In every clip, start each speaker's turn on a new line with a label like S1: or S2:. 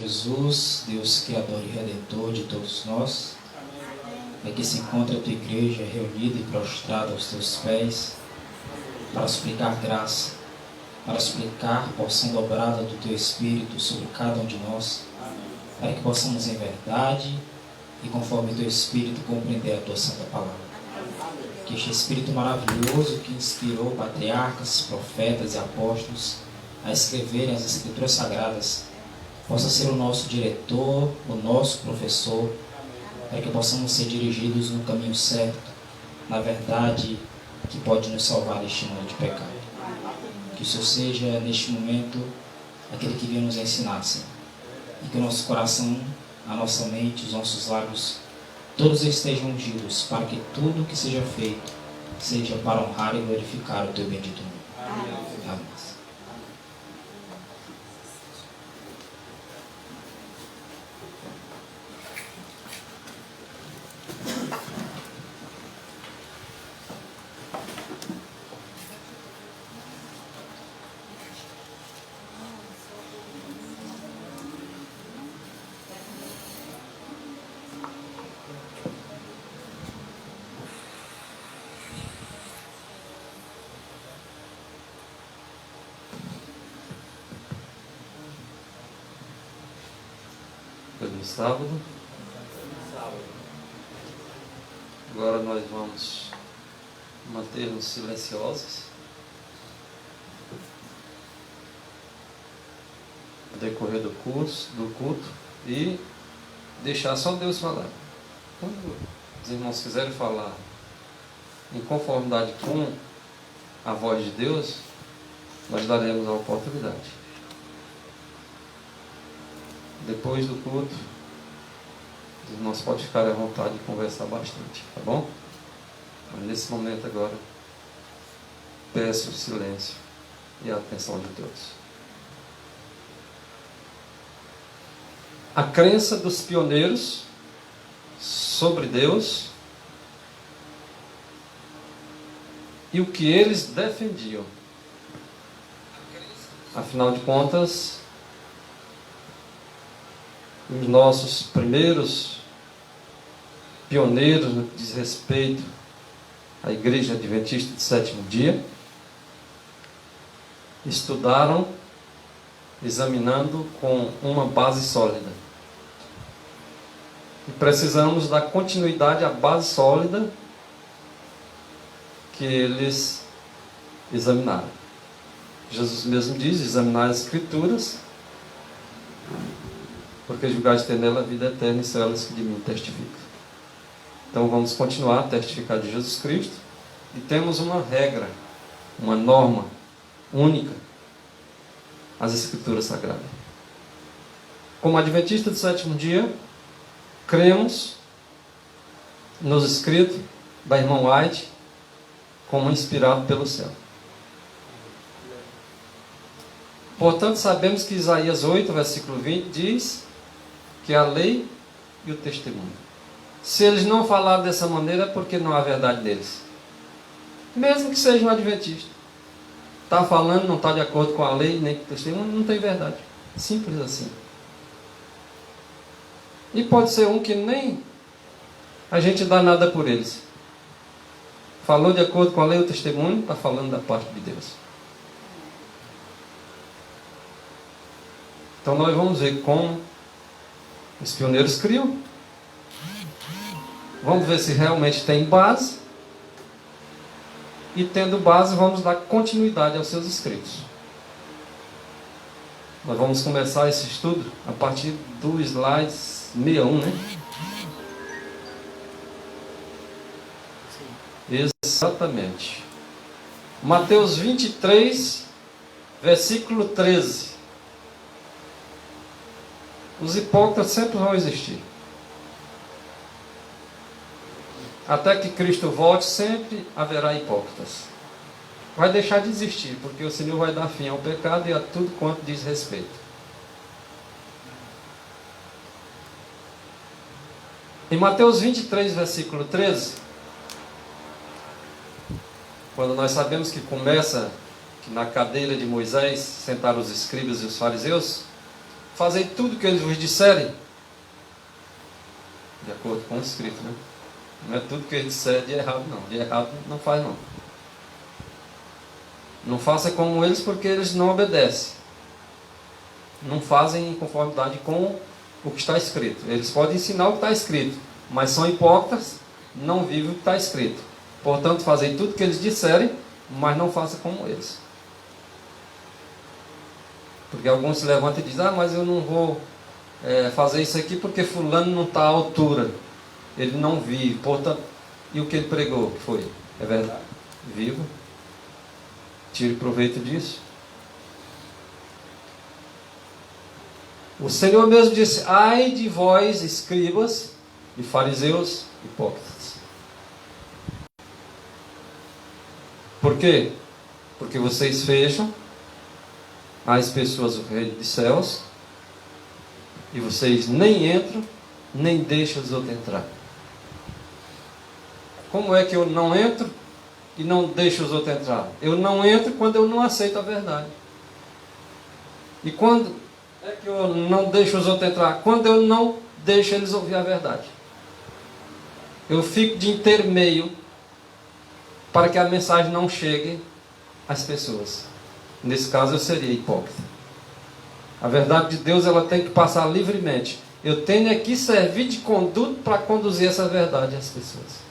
S1: Jesus, Deus Criador e Redentor de todos nós, aqui se encontra a tua igreja reunida e prostrada aos teus pés, para suplicar graça, para suplicar porção dobrada do teu Espírito sobre cada um de nós, para que possamos em verdade e conforme teu Espírito compreender a tua santa palavra. Que este Espírito maravilhoso que inspirou patriarcas, profetas e apóstolos a escreverem as Escrituras Sagradas possa ser o nosso diretor, o nosso professor, para que possamos ser dirigidos no caminho certo, na verdade que pode nos salvar deste mundo de pecado. Que o Senhor seja, neste momento, aquele que veio nos ensinar, Senhor. E que o nosso coração, a nossa mente, os nossos lábios, todos estejam ungidos, para que tudo que seja feito seja para honrar e glorificar o teu bendito nome. Amém.
S2: Feliz sábado. Agora nós vamos manter-nos silenciosos no decorrer do culto e deixar só Deus falar. Quando os irmãos quiserem falar em conformidade com a voz de Deus, nós daremos a oportunidade. Depois do culto, os irmãos podem ficar à vontade de conversar bastante, tá bom? Mas nesse momento agora, peço o silêncio e a atenção de todos. A crença dos pioneiros sobre Deus e o que eles defendiam. Afinal de contas, os nossos primeiros pioneiros no que diz respeito à Igreja Adventista do Sétimo Dia estudaram examinando com uma base sólida. E precisamos dar continuidade à base sólida que eles examinaram. Jesus mesmo diz: examinar as Escrituras, porque julgais ter nela a vida eterna, e são elas que de mim testificam. Então vamos continuar a testificar de Jesus Cristo, e temos uma regra, uma norma única: as Escrituras Sagradas. Como Adventista do Sétimo Dia, cremos nos escritos da irmã White como inspirado pelo céu. Portanto, sabemos que Isaías 8, versículo 20, diz que a lei e o testemunho. Se eles não falaram dessa maneira, é porque não há verdade neles. Mesmo que seja um adventista. Está falando, não está de acordo com a lei, nem com o testemunho, não tem verdade. Simples assim. E pode ser um que nem a gente dá nada por eles. Falou de acordo com a lei e o testemunho, está falando da parte de Deus. Então nós vamos ver como os pioneiros criam. Vamos ver se realmente tem base. E tendo base, vamos dar continuidade aos seus escritos. Nós vamos começar esse estudo a partir do slide 61, né? Exatamente. Mateus 23, versículo 13. Os hipócritas sempre vão existir. Até que Cristo volte, sempre haverá hipócritas. Vai deixar de existir, porque o Senhor vai dar fim ao pecado e a tudo quanto diz respeito. Em Mateus 23, versículo 13, quando nós sabemos que começa que na cadeira de Moisés sentaram os escribas e os fariseus, fazei tudo o que eles vos disserem, de acordo com o escrito, né? Não é tudo que eles disserem de errado, não. De errado não faz, não. Não faça como eles, porque eles não obedecem. Não fazem em conformidade com o que está escrito. Eles podem ensinar o que está escrito, mas são hipócritas, não vivem o que está escrito. Portanto, fazei tudo o que eles disserem, mas não faça como eles. Porque alguns se levantam e dizem, mas eu não vou fazer isso aqui porque fulano não está à altura. Ele não vive. Portanto, e o que ele pregou? Que foi? É verdade. Viva. Tire proveito disso. O Senhor mesmo disse, ai de vós, escribas e fariseus hipócritas. Por quê? Porque vocês fecham as pessoas do reino dos céus e vocês nem entram, nem deixam os outros entrar. Como é que eu não entro e não deixo os outros entrar? Eu não entro quando eu não aceito a verdade. E quando é que eu não deixo os outros entrar? Quando eu não deixo eles ouvir a verdade. Eu fico de intermeio para que a mensagem não chegue às pessoas. Nesse caso eu seria hipócrita. A verdade de Deus ela tem que passar livremente. Eu tenho aqui servir de conduto para conduzir essa verdade às pessoas.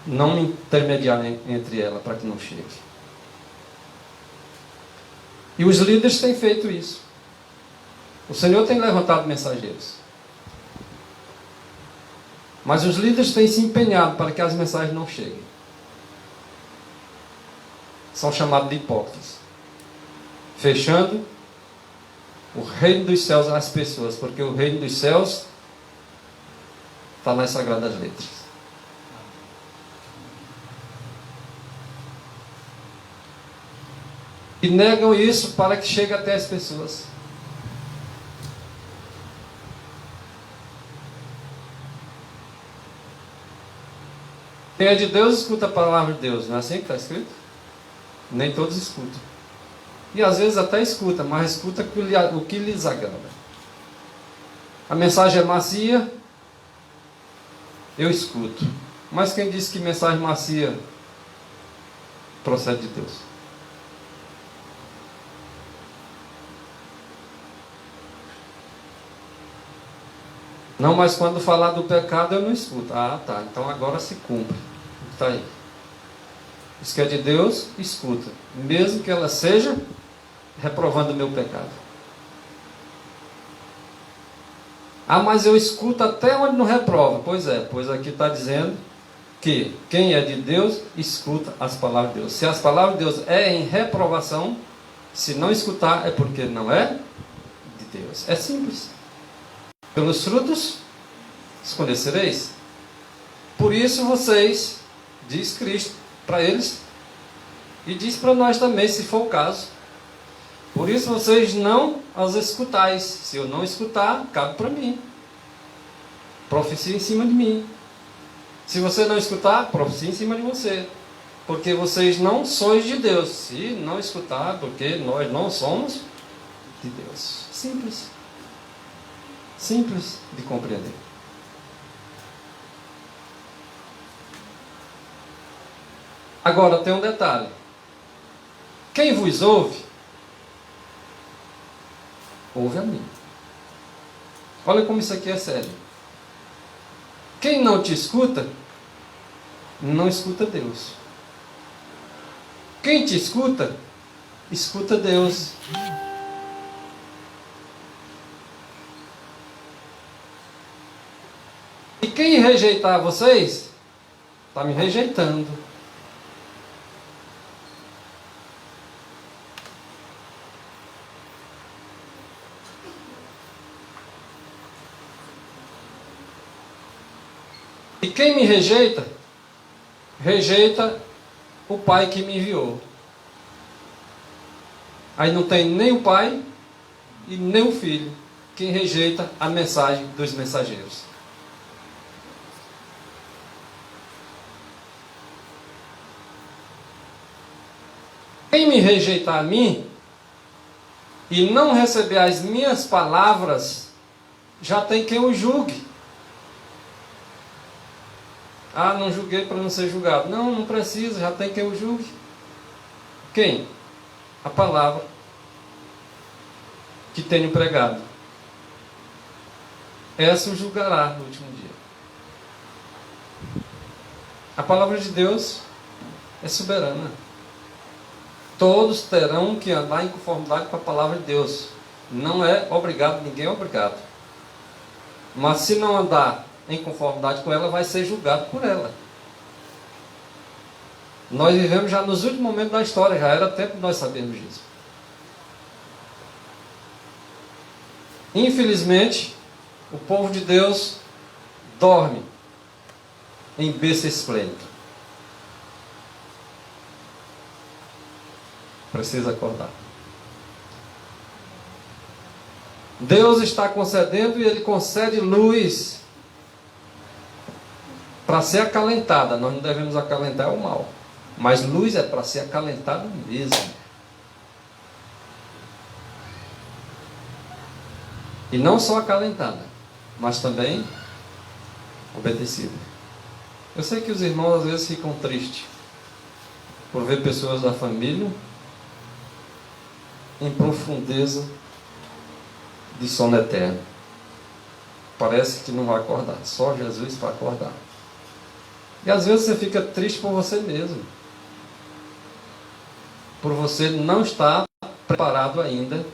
S2: Não me intermediar entre elas para que não chegue. E os líderes têm feito isso. O Senhor tem levantado mensageiros. Mas os líderes têm se empenhado para que as mensagens não cheguem. São chamados de hipócritas. Fechando o reino dos céus às pessoas, porque o reino dos céus está nas Sagradas Letras. E negam isso para que chegue até as pessoas. Quem é de Deus escuta a palavra de Deus, não é assim que está escrito? Nem todos escutam. E às vezes até escuta, mas escuta o que lhes agrada. A mensagem é macia, eu escuto. Mas quem disse que mensagem macia procede de Deus? Não, mas quando falar do pecado eu não escuto. Ah, tá, então agora se cumpre. Está aí. Isso que é de Deus, escuta. Mesmo que ela seja reprovando o meu pecado. Ah, mas eu escuto até onde não reprova. Pois é, pois aqui está dizendo que quem é de Deus, escuta as palavras de Deus. Se as palavras de Deus é em reprovação, se não escutar é porque não é de Deus. É simples. Pelos frutos os conhecereis. Por isso vocês, diz Cristo para eles, e diz para nós também, se for o caso. Por isso vocês não as escutais. Se eu não escutar, cabe para mim. Profecia em cima de mim. Se você não escutar, profecia em cima de você. Porque vocês não sois de Deus. Se não escutar, porque nós não somos de Deus. Simples. Simples de compreender. Agora tem um detalhe. Quem vos ouve, ouve a mim. Olha como isso aqui é sério. Quem não te escuta, não escuta Deus. Quem te escuta, escuta Deus. E quem rejeitar vocês, está me rejeitando. E quem me rejeita, rejeita o Pai que me enviou. Aí não tem nem o Pai e nem o Filho. Quem rejeita a mensagem dos mensageiros. Quem me rejeitar a mim, e não receber as minhas palavras, já tem quem o julgue. Ah, não julguei para não ser julgado. Não, não precisa, já tem quem o julgue. Quem? A palavra que tenho pregado. Essa o julgará no último dia. A palavra de Deus é soberana. Todos terão que andar em conformidade com a palavra de Deus. Não é obrigado, ninguém é obrigado. Mas se não andar em conformidade com ela, vai ser julgado por ela. Nós vivemos já nos últimos momentos da história, já era tempo de nós sabermos disso. Infelizmente, o povo de Deus dorme em berço esplêndido. Precisa acordar. Deus está concedendo e Ele concede luz para ser acalentada. Nós não devemos acalentar o mal, mas luz é para ser acalentada mesmo. E não só acalentada, mas também obedecida. Eu sei que os irmãos às vezes ficam tristes por ver pessoas da família em profundeza de sono eterno. Parece que não vai acordar, só Jesus para acordar. E às vezes você fica triste por você mesmo, por você não estar preparado ainda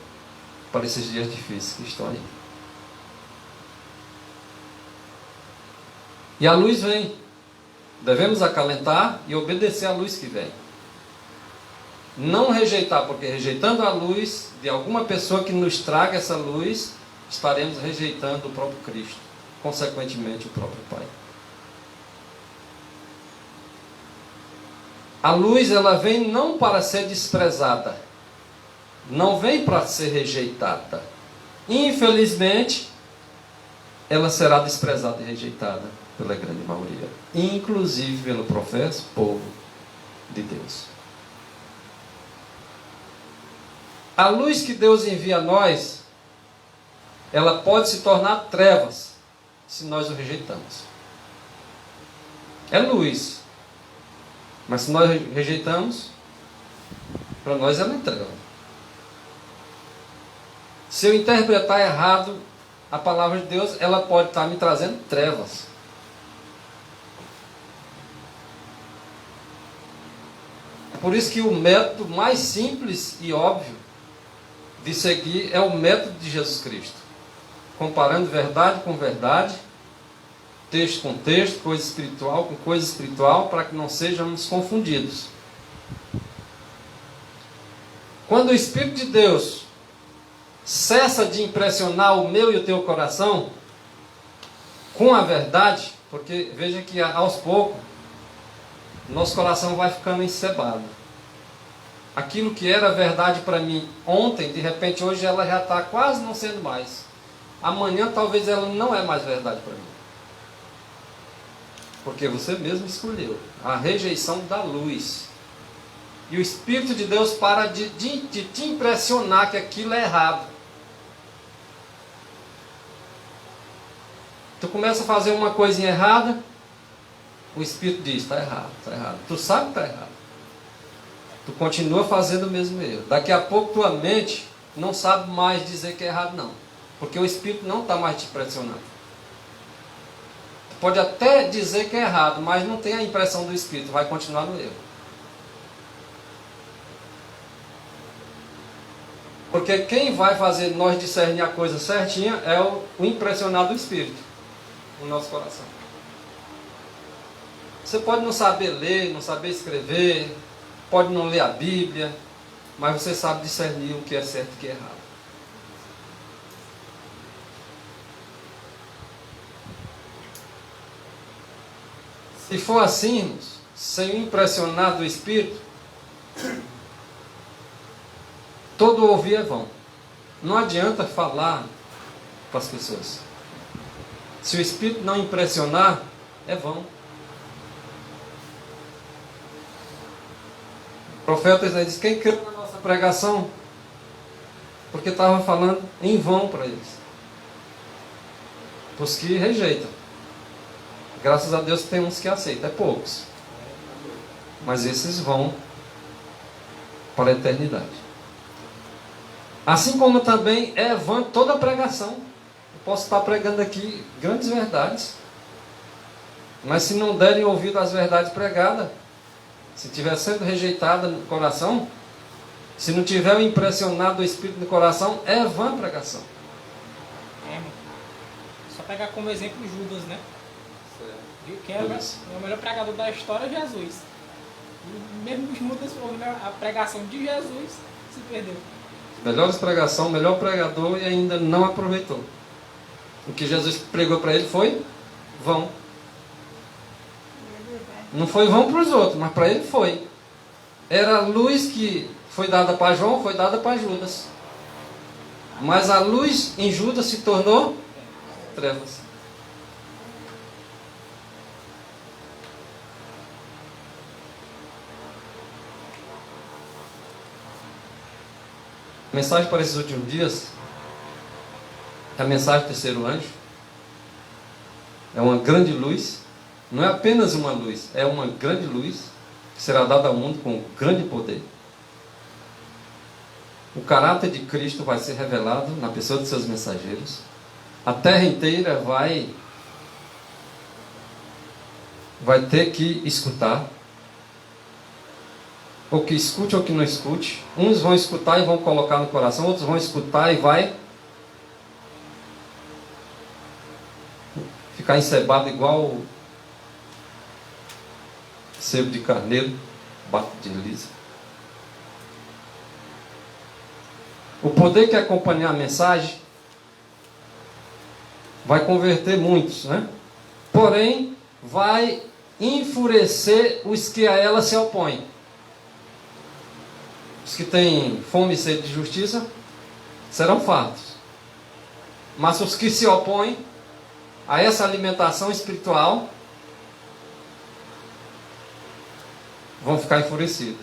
S2: para esses dias difíceis que estão aí. E a luz vem. Devemos acalentar e obedecer à luz que vem. Não rejeitar, porque rejeitando a luz de alguma pessoa que nos traga essa luz, estaremos rejeitando o próprio Cristo, consequentemente o próprio Pai. A luz, ela vem não para ser desprezada, não vem para ser rejeitada. Infelizmente, ela será desprezada e rejeitada pela grande maioria, inclusive pelo professo povo de Deus. A luz que Deus envia a nós, ela pode se tornar trevas se nós o rejeitamos. É luz, mas se nós rejeitamos, para nós ela é treva. Se eu interpretar errado a palavra de Deus, ela pode estar me trazendo trevas. Por isso que o método mais simples e óbvio de seguir é o método de Jesus Cristo. Comparando verdade com verdade, texto com texto, coisa espiritual com coisa espiritual, para que não sejamos confundidos. Quando o Espírito de Deus cessa de impressionar o meu e o teu coração com a verdade, porque veja que aos poucos nosso coração vai ficando encebado. Aquilo que era verdade para mim ontem, de repente hoje ela já está quase não sendo mais. Amanhã talvez ela não é mais verdade para mim. Porque você mesmo escolheu a rejeição da luz. E o Espírito de Deus para de te impressionar que aquilo é errado. Tu começa a fazer uma coisinha errada, o Espírito diz, está errado, está errado. Tu sabe que está errado. Tu continua fazendo o mesmo erro. Daqui a pouco tua mente não sabe mais dizer que é errado não. Porque o Espírito não está mais te pressionando. Tu pode até dizer que é errado, mas não tem a impressão do Espírito, vai continuar no erro. Porque quem vai fazer nós discernir a coisa certinha é o impressionado do Espírito no nosso coração. Você pode não saber ler, não saber escrever, pode não ler a Bíblia, mas você sabe discernir o que é certo e o que é errado. Se for assim, irmãos, sem o impressionar do Espírito, todo ouvir é vão. Não adianta falar para as pessoas. Se o Espírito não impressionar, é vão. O profeta Isaías diz, quem creu na nossa pregação? Porque estava falando em vão para eles. Os que rejeitam. Graças a Deus tem uns que aceitam, é poucos. Mas esses vão para a eternidade. Assim como também é vã toda a pregação. Eu posso estar pregando aqui grandes verdades, mas se não derem ouvido às verdades pregadas, se estiver sendo rejeitada no coração, se não tiver impressionado o Espírito no coração, é vã a pregação.
S3: Só pegar como exemplo Judas, né? Viu? Que é o melhor pregador da história, Jesus. E mesmo Judas, ouvindo a pregação de Jesus, se perdeu.
S2: Melhores pregação, melhor pregador e ainda não aproveitou. O que Jesus pregou para ele foi vão. Não foi vão para os outros, mas para ele foi. Era a luz que foi dada para João, foi dada para Judas. Mas a luz em Judas se tornou trevas. A mensagem para esses últimos dias é a mensagem do terceiro anjo. É uma grande luz. Não é apenas uma luz, é uma grande luz que será dada ao mundo com grande poder. O caráter de Cristo vai ser revelado na pessoa de seus mensageiros. A terra inteira vai ter que escutar. Ou que escute ou que não escute. Uns vão escutar e vão colocar no coração, outros vão escutar e vai ficar encebado igual sebo de carneiro, bato de Elisa. O poder que acompanhar a mensagem vai converter muitos, né? Porém, vai enfurecer os que a ela se opõem. Os que têm fome e sede de justiça serão fartos. Mas os que se opõem a essa alimentação espiritual vão ficar enfurecidos.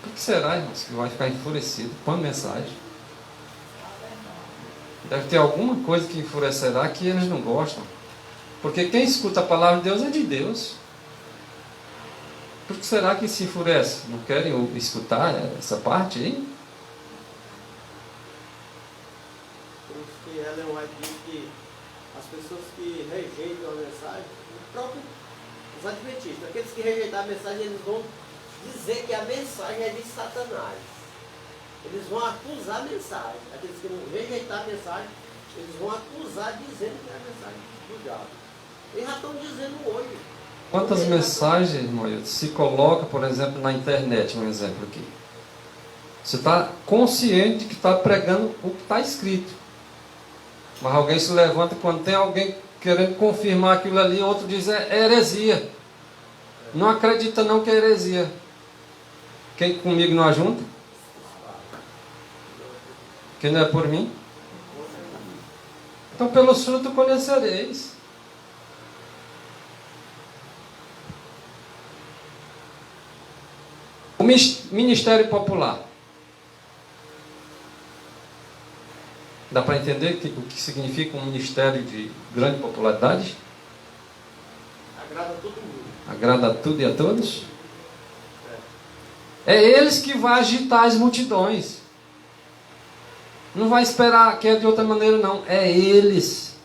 S2: Por que será, irmãos, que vai ficar enfurecido com a mensagem? Deve ter alguma coisa que enfurecerá que eles não gostam. Porque quem escuta a palavra de Deus é de Deus. Por que será que se enfurece? Não querem escutar essa parte aí?
S4: Por isso que Ellen White diz que as pessoas que rejeitam a mensagem, os adventistas, aqueles que rejeitam a mensagem, eles vão dizer que a mensagem é de Satanás. Eles vão acusar a mensagem. Aqueles que não rejeitar a mensagem, eles vão acusar dizendo que é a mensagem do diabo. Eles já estão dizendo hoje.
S2: Quantas mensagens, irmão, se coloca, por exemplo, na internet, um exemplo aqui. Você está consciente que está pregando o que está escrito. Mas alguém se levanta quando tem alguém querendo confirmar aquilo ali, outro diz é heresia. Não acredita não que é heresia. Quem comigo não ajunta? Quem não é por mim? Então pelos frutos conhecereis. O ministério popular. Dá para entender o que significa um ministério de grande popularidade?
S4: Agrada todo mundo.
S2: Agrada a tudo e a todos? É eles que vão agitar as multidões. Não vai esperar que é de outra maneira não. É eles,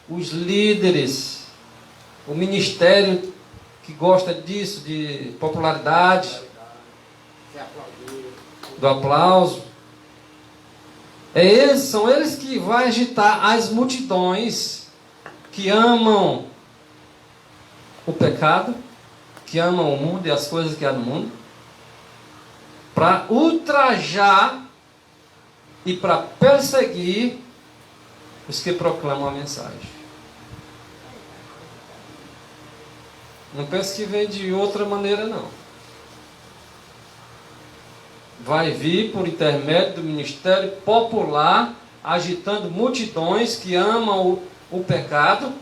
S2: os líderes, o ministério que gosta disso, de popularidade, do aplauso. São eles que vão agitar as multidões que amam o pecado, que amam o mundo e as coisas que há no mundo, para ultrajar e para perseguir os que proclamam a mensagem. Não pense que vem de outra maneira, não. Vai vir por intermédio do ministério popular, agitando multidões que amam o pecado,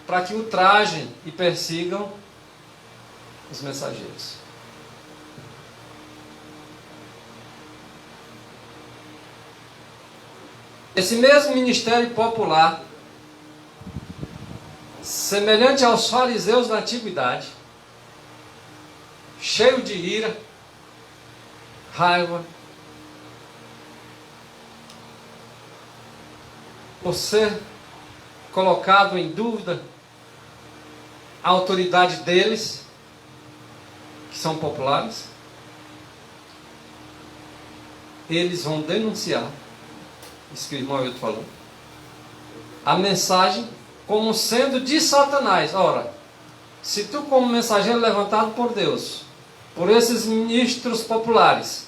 S2: para que ultrajem e persigam os mensageiros. Esse mesmo ministério popular, semelhante aos fariseus da antiguidade, cheio de ira, raiva, por ser colocado em dúvida a autoridade deles, que são populares, eles vão denunciar, isso que o irmão Ailton falou, a mensagem como sendo de Satanás. Ora, se tu como mensageiro levantado por Deus, por esses ministros populares,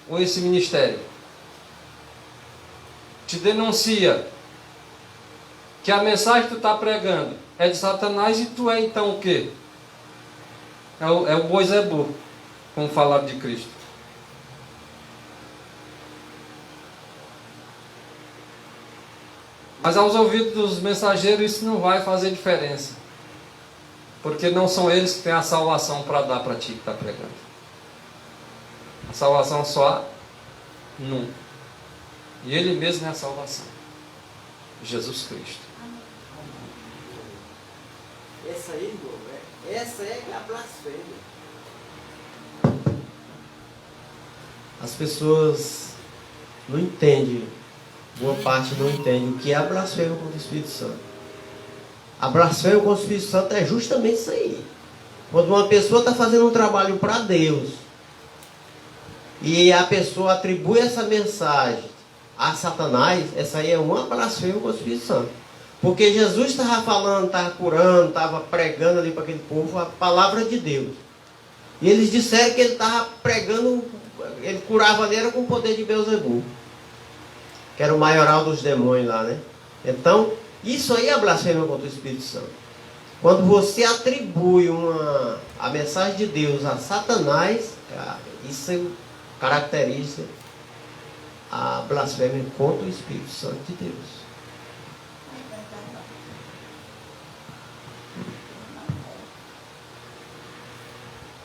S2: ou esse ministério, te denuncia que a mensagem que tu está pregando é de Satanás, e tu é então o quê? É o Boizebu, como falaram de Cristo. Mas aos ouvidos dos mensageiros isso não vai fazer diferença, porque não são eles que têm a salvação para dar para ti que está pregando. A salvação só há num, e Ele mesmo é a salvação, Jesus Cristo.
S4: Essa aí, irmão, essa é a blasfêmia. As pessoas não entendem, boa parte não entende o que é a blasfêmia contra o Espírito Santo. A blasfêmia contra o Espírito Santo é justamente isso aí. Quando uma pessoa está fazendo um trabalho para Deus e a pessoa atribui essa mensagem a Satanás, essa aí é uma blasfêmia contra o Espírito Santo. Porque Jesus estava falando, estava curando, estava pregando ali para aquele povo a palavra de Deus. E eles disseram que ele estava pregando, ele curava ali era com o poder de Beelzebul, que era o maioral dos demônios lá, né? Então, isso aí é a blasfêmia contra o Espírito Santo. Quando você atribui a mensagem de Deus a Satanás, isso caracteriza a blasfêmia contra o Espírito Santo de Deus.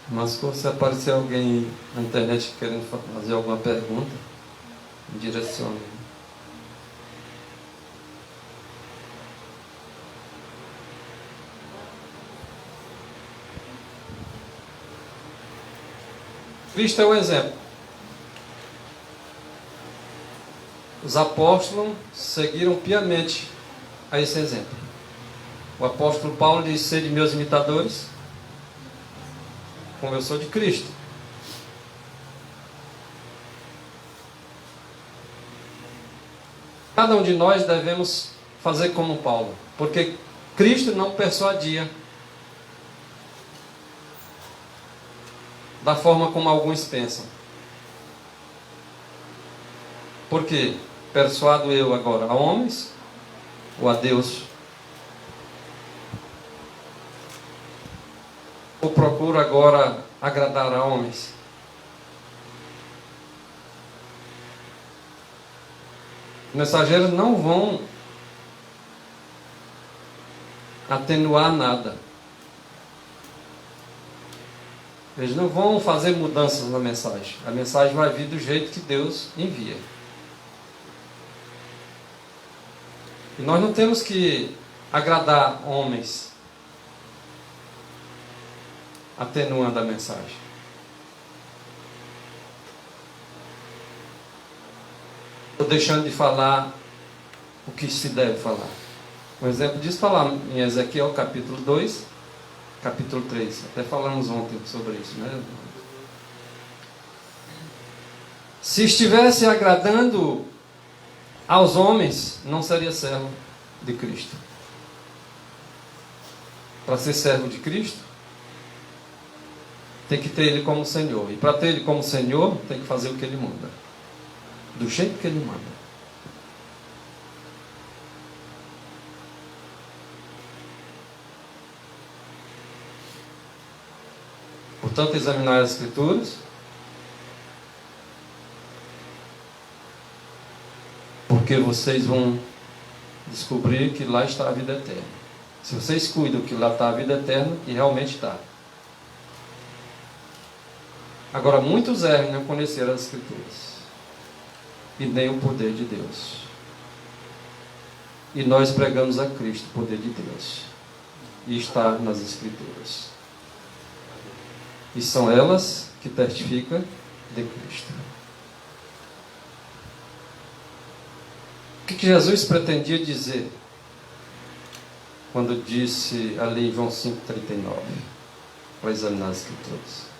S2: Mas se aparecer alguém na internet querendo fazer alguma pergunta, direcione. Cristo é um exemplo. Os apóstolos seguiram piamente a esse exemplo. O apóstolo Paulo diz: sede meus imitadores, como eu sou de Cristo. Cada um de nós devemos fazer como Paulo, porque Cristo não persuadia da forma como alguns pensam. Por quê? Persuado eu agora a homens ou a Deus? Ou procuro agora agradar a homens? Os mensageiros não vão atenuar nada. Eles não vão fazer mudanças na mensagem. A mensagem vai vir do jeito que Deus envia. E nós não temos que agradar homens atenuando a mensagem. Ou deixando de falar o que se deve falar. Um exemplo disso está lá em Ezequiel capítulo 2, capítulo 3. Até falamos ontem sobre isso, né? Se estivesse agradando aos homens, não seria servo de Cristo. Para ser servo de Cristo, tem que ter Ele como Senhor. E para ter Ele como Senhor, tem que fazer o que Ele manda, do jeito que Ele manda. Portanto, examinar as Escrituras, porque vocês vão descobrir que lá está a vida eterna. Se vocês cuidam que lá está a vida eterna, e realmente está. Agora, muitos erram não conheceram as Escrituras e nem o poder de Deus. E nós pregamos a Cristo, o poder de Deus. E está nas Escrituras. E são elas que testificam de Cristo. O que Jesus pretendia dizer quando disse ali em João 5,39 para examinar as Escrituras?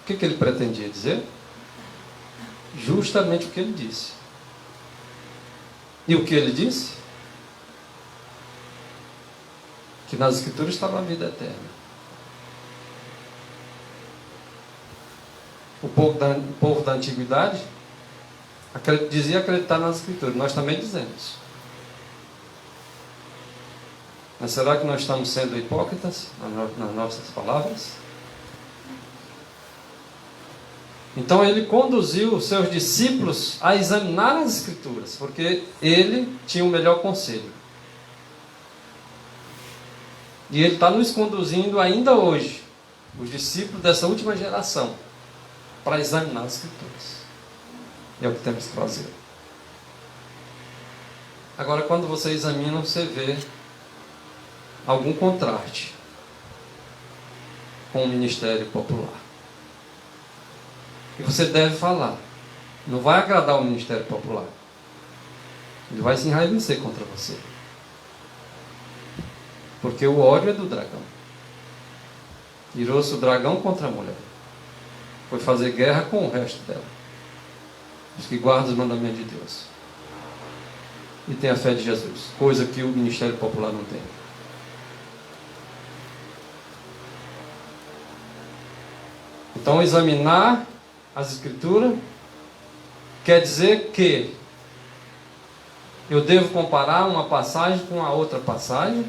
S2: O que ele pretendia dizer? Justamente o que ele disse. E o que ele disse? Que nas Escrituras estava a vida eterna. O povo da antiguidade dizia acreditar nas Escrituras. Nós também dizemos. Mas será que nós estamos sendo hipócritas nas nossas palavras? Então ele conduziu os seus discípulos a examinar as Escrituras, porque ele tinha o melhor conselho. E ele está nos conduzindo ainda hoje, os discípulos dessa última geração, para examinar as Escrituras. É o que temos que fazer. Agora, quando você examina, você vê algum contraste com o ministério popular. E você deve falar. Não vai agradar o ministério popular. Ele vai se enraivecer contra você. Porque o ódio é do dragão. Irou-se o dragão contra a mulher. Foi fazer guerra com o resto dela. Os que guardam os mandamentos de Deus. E tem a fé de Jesus. Coisa que o ministério popular não tem. Então, examinar as Escrituras quer dizer que eu devo comparar uma passagem com a outra passagem,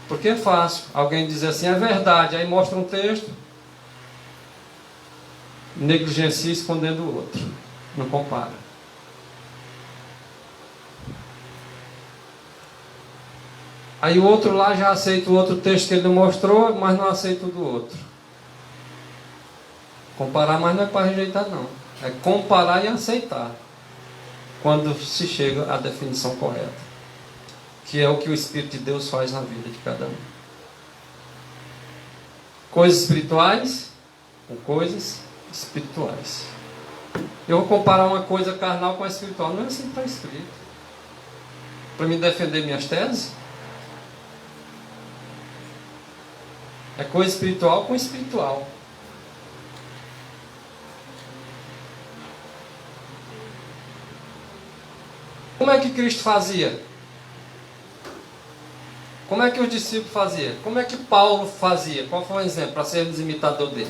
S2: porque é fácil alguém dizer assim, é verdade, aí mostra um texto, negligencia escondendo o outro, não compara. Aí o outro lá já aceita o outro texto que ele não mostrou, mas não aceita o do outro. Comparar, mas não é para rejeitar, não. É comparar e aceitar. Quando se chega à definição correta. Que é o que o Espírito de Deus faz na vida de cada um. Coisas espirituais com coisas espirituais. Eu vou comparar uma coisa carnal com a espiritual. Não é assim que está escrito. Para me defender minhas teses. É coisa espiritual com espiritual. Como é que Cristo fazia? Como é que os discípulos faziam? Como é que Paulo fazia? Qual foi o exemplo para sermos imitador dele?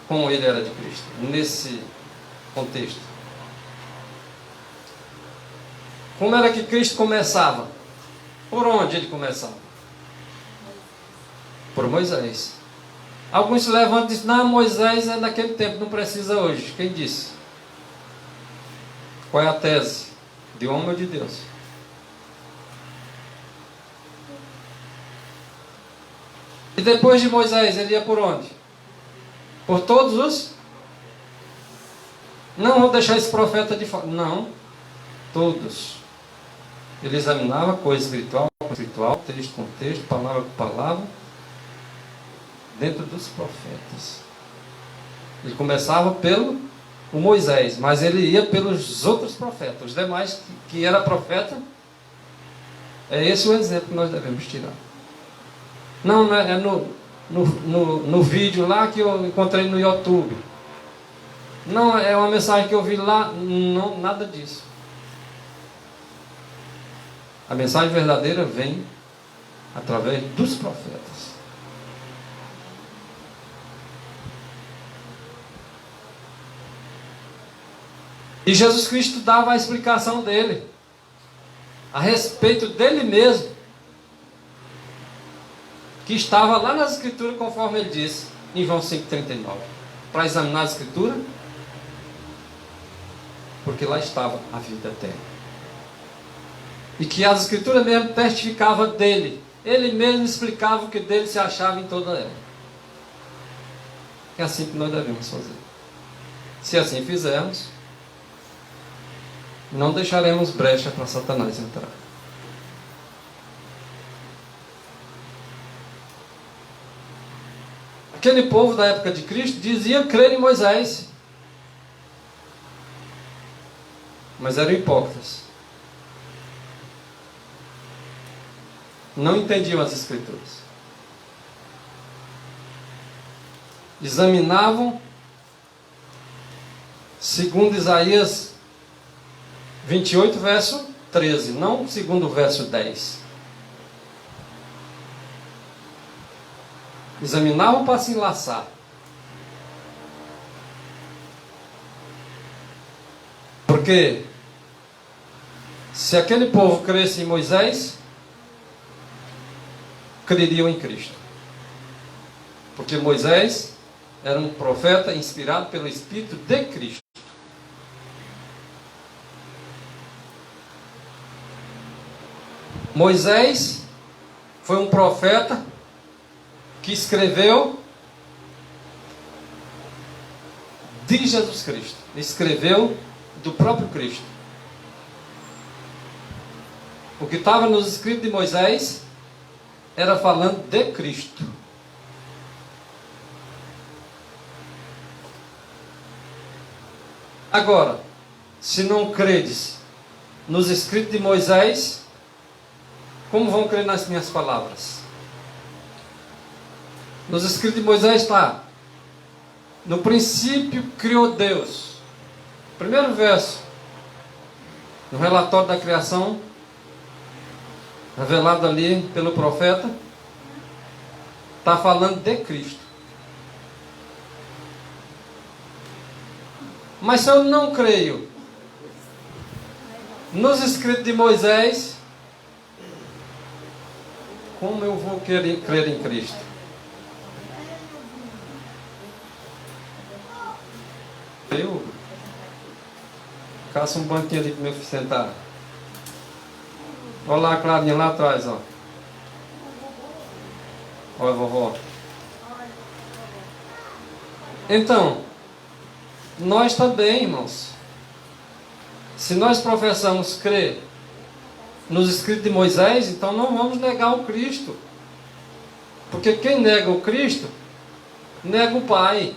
S2: Como ele era de Cristo, nesse contexto. Como era que Cristo começava? Por onde ele começava? Por Moisés. Alguns se levantam e dizem, não, Moisés é naquele tempo, não precisa hoje. Quem disse? Qual é a tese? De homem ou de Deus? E depois de Moisés, ele ia por onde? Por todos os? Não vou deixar esse profeta de fora. Não. Todos. Ele examinava coisa espiritual com espiritual, texto com texto, palavra com palavra, dentro dos profetas. Ele começava pelo Moisés, mas ele ia pelos outros profetas. Os demais que era profeta, é esse o exemplo que nós devemos tirar. Não é no vídeo lá que eu encontrei no YouTube. Não é uma mensagem que eu vi lá. Não, nada disso. A mensagem verdadeira vem através dos profetas. E Jesus Cristo dava a explicação dele a respeito dele mesmo, que estava lá nas Escrituras, conforme ele disse em João 5,39, para examinar a Escritura, porque lá estava a vida eterna, e que as Escrituras mesmo testificavam dele, ele mesmo explicava o que dele se achava em toda ela. É assim que nós devemos fazer. Se assim fizermos, Não deixaremos brecha para Satanás entrar. Aquele povo da época de Cristo dizia crer em Moisés, mas eram hipócritas. Não entendiam as Escrituras. Examinavam, segundo Isaías 28, verso 13, não segundo o verso 10. Examinavam para se enlaçar. Porque se aquele povo cresce em Moisés, creriam em Cristo. Porque Moisés era um profeta inspirado pelo Espírito de Cristo. Moisés foi um profeta que escreveu de Jesus Cristo. Escreveu do próprio Cristo. O que estava nos escritos de Moisés era falando de Cristo. Agora, se não credes nos escritos de Moisés, como vão crer nas minhas palavras? Nos escritos de Moisés está: no princípio criou Deus. Primeiro verso, no relatório da criação, revelado ali pelo profeta, está falando de Cristo. Mas se eu não creio nos escritos de Moisés, como eu vou crer em Cristo? Eu caço um banquinho ali para me sentar. Olha lá a Clarinha lá atrás, ó. Olha a vovó. Então, nós também, irmãos, se nós professamos crer nos escritos de Moisés, então não vamos negar o Cristo. Porque quem nega o Cristo, nega o Pai.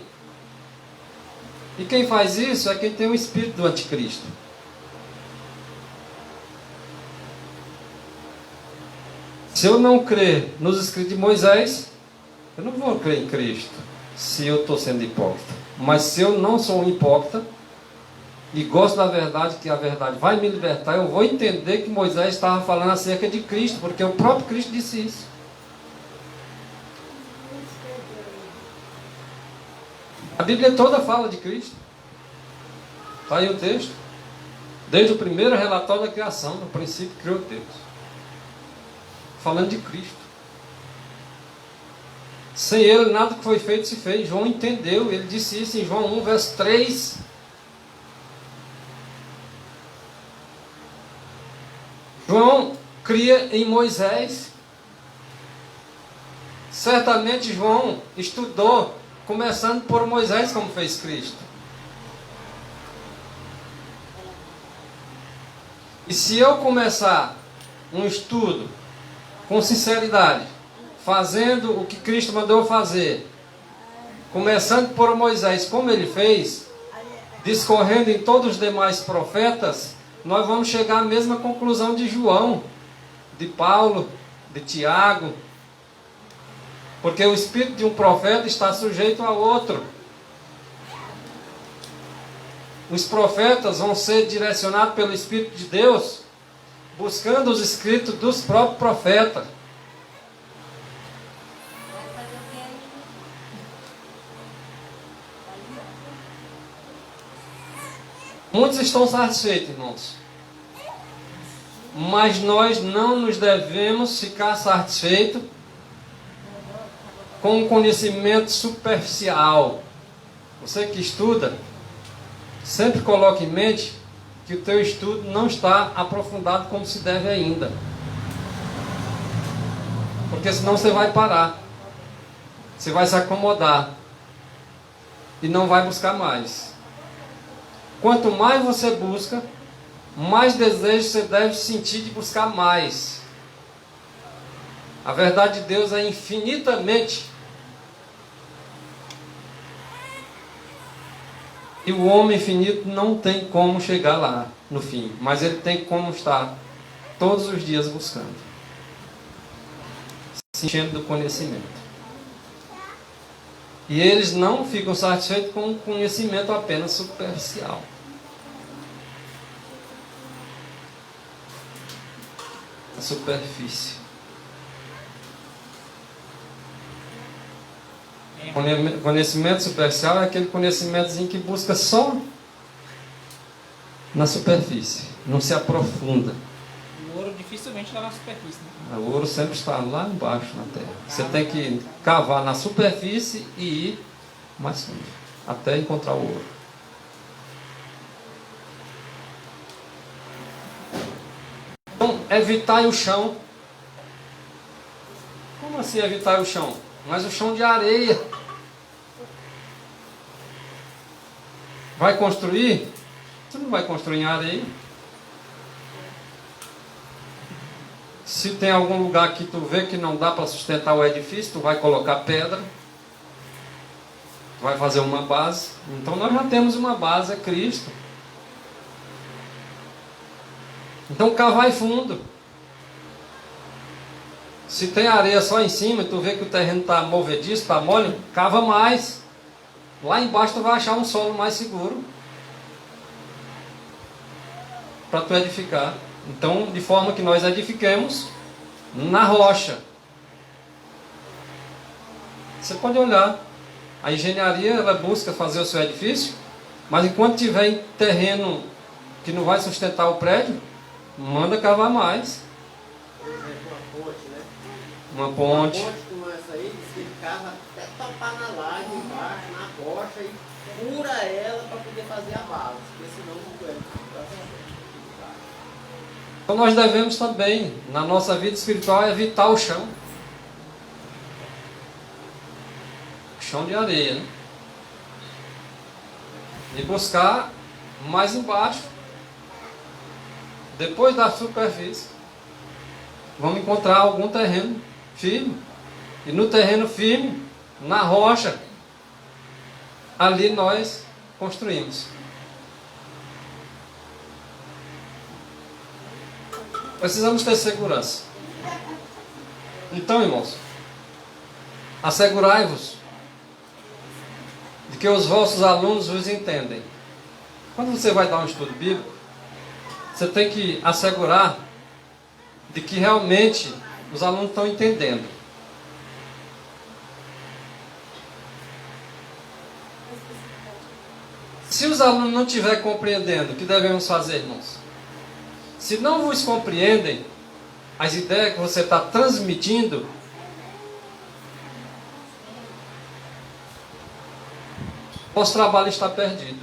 S2: E quem faz isso é quem tem o espírito do anticristo. Se eu não crer nos escritos de Moisés, eu não vou crer em Cristo, se eu estou sendo hipócrita. Mas se eu não sou um hipócrita, e gosto da verdade, que a verdade vai me libertar, eu vou entender que Moisés estava falando acerca de Cristo, porque o próprio Cristo disse isso. A Bíblia toda fala de Cristo. Está aí o texto. Desde o primeiro relatório da criação, no princípio criou Deus. Falando de Cristo. Sem Ele nada que foi feito se fez. João entendeu, ele disse isso em João 1, verso 3. João cria em Moisés. Certamente João estudou, começando por Moisés, como fez Cristo. E se eu começar um estudo com sinceridade, fazendo o que Cristo mandou fazer, começando por Moisés, como ele fez, discorrendo em todos os demais profetas, nós vamos chegar à mesma conclusão de João, de Paulo, de Tiago, porque o espírito de um profeta está sujeito a outro. Os profetas vão ser direcionados pelo Espírito de Deus, buscando os escritos dos próprios profetas. Muitos estão satisfeitos, irmãos. Mas nós não nos devemos ficar satisfeitos com um conhecimento superficial. Você que estuda, sempre coloque em mente que o teu estudo não está aprofundado como se deve ainda. Porque senão você vai parar. Você vai se acomodar. E não vai buscar mais. Quanto mais você busca, mais desejo você deve sentir de buscar mais. A verdade de Deus é infinitamente. E o homem infinito não tem como chegar lá no fim, mas ele tem como estar todos os dias buscando, se enchendo do conhecimento. E eles não ficam satisfeitos com um conhecimento apenas superficial. A superfície. Conhecimento superficial é aquele conhecimentozinho que busca só na superfície, não se aprofunda.
S3: O ouro dificilmente está na superfície, né?
S2: O ouro sempre está lá embaixo na terra. Você tem que cavar na superfície e ir mais fundo, até encontrar o ouro. Então, evitar o chão. Como assim evitar o chão? Mas o chão de areia. Vai construir? Você não vai construir em areia. Se tem algum lugar que tu vê que não dá para sustentar o edifício, tu vai colocar pedra. Tu vai fazer uma base. Então nós já temos uma base, é Cristo. Então cavai fundo. Se tem areia só em cima e tu vê que o terreno está movediço, está mole, cava mais. Lá embaixo tu vai achar um solo mais seguro para tu edificar. Então, de forma que nós edifiquemos na rocha. Você pode olhar. A engenharia, ela busca fazer o seu edifício, mas enquanto tiver em terreno que não vai sustentar o prédio, manda cavar mais.
S4: Por exemplo, uma ponte, né?
S2: Uma ponte.
S4: Uma ponte como essa aí, você cava até topar na laje embaixo, na rocha, e fura ela para poder fazer a base, porque senão não é.
S2: Então nós devemos também, na nossa vida espiritual, evitar o chão. O chão de areia, né? E buscar mais embaixo. Depois da superfície, vamos encontrar algum terreno firme. E no terreno firme, na rocha, ali nós construímos. Precisamos ter segurança. Então, irmãos, assegurai-vos de que os vossos alunos vos entendem. Quando você vai dar um estudo bíblico, você tem que assegurar de que realmente os alunos estão entendendo. Se os alunos não estiverem compreendendo, o que devemos fazer, irmãos? Se não vos compreendem as ideias que você está transmitindo, nosso trabalho está perdido.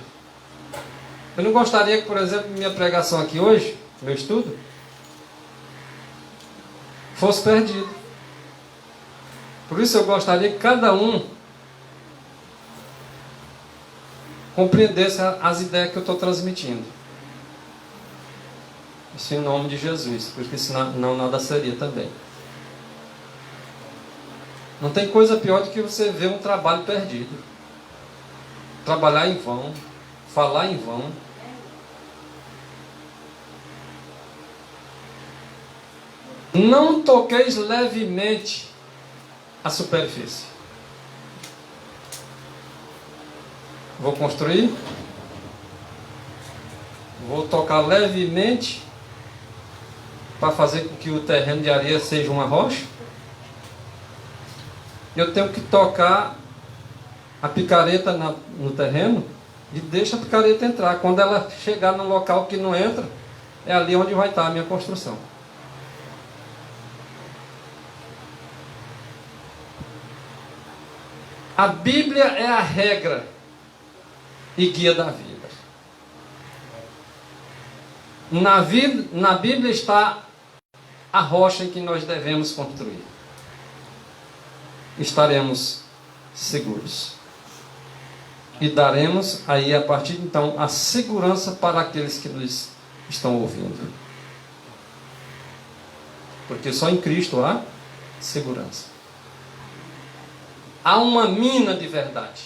S2: Eu não gostaria que, por exemplo, minha pregação aqui hoje, meu estudo, fosse perdido. Por isso eu gostaria que cada um compreendesse as ideias que eu estou transmitindo. Isso em nome de Jesus, porque senão nada seria também. Não tem coisa pior do que você ver um trabalho perdido. Trabalhar em vão, falar em vão. Não toqueis levemente a superfície. Vou construir. Vou tocar levemente para fazer com que o terreno de areia seja uma rocha. Eu tenho que tocar a picareta no terreno e deixa a picareta entrar. Quando ela chegar no local que não entra, é ali onde vai estar a minha construção. A Bíblia é a regra e guia da vida. Na Bíblia está a rocha em que nós devemos construir. Estaremos seguros. E daremos aí, a partir de então, a segurança para aqueles que nos estão ouvindo. Porque só em Cristo há segurança. Há uma mina de verdade.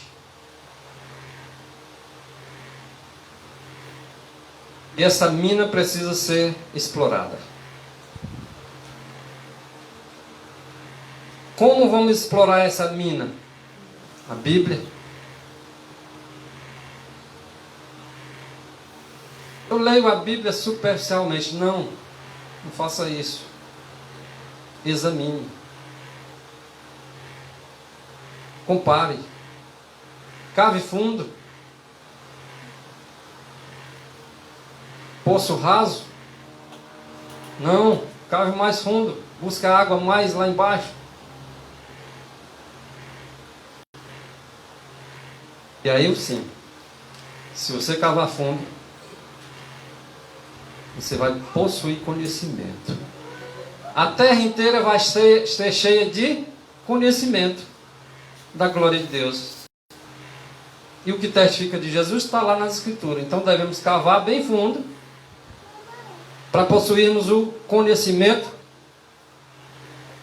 S2: E essa mina precisa ser explorada. Como vamos explorar essa mina? A Bíblia. Eu leio a Bíblia superficialmente. Não faça isso. Examine. Compare. Cave fundo. Poço raso? Não. Cave mais fundo. Busca água mais lá embaixo. E aí sim, se você cavar fundo, você vai possuir conhecimento. A terra inteira vai ser cheia de conhecimento da glória de Deus. E o que testifica de Jesus está lá nas Escrituras. Então devemos cavar bem fundo para possuirmos o conhecimento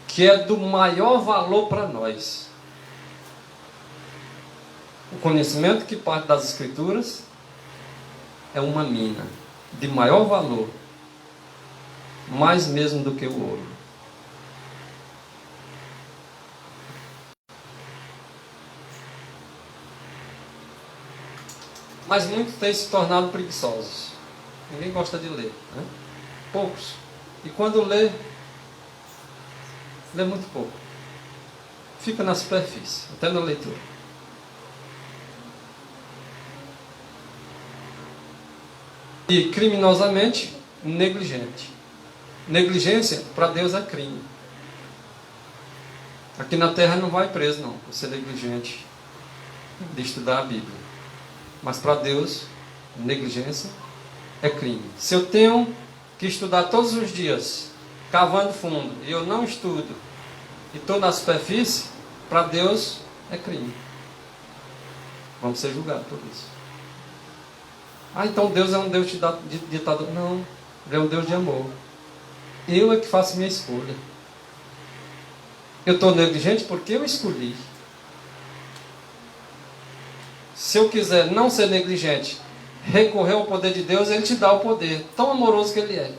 S2: que é do maior valor para nós. O conhecimento que parte das Escrituras é uma mina de maior valor, mais mesmo do que o ouro. Mas muitos têm se tornado preguiçosos. Ninguém gosta de ler, né? Poucos. E quando lê muito pouco. Fica na superfície, até na leitura. E criminosamente negligente. Negligência para Deus é crime. Aqui na terra não vai preso não, por ser negligente de estudar a Bíblia. Mas para Deus, negligência é crime. Se eu tenho que estudar todos os dias, cavando fundo, e eu não estudo, e estou na superfície, para Deus é crime. Vamos ser julgados por isso. Ah, então Deus é um Deus de ditador. Não, Ele é um Deus de amor. Eu é que faço minha escolha. Eu estou negligente porque eu escolhi. Se eu quiser não ser negligente, recorrer ao poder de Deus, Ele te dá o poder, tão amoroso que Ele é.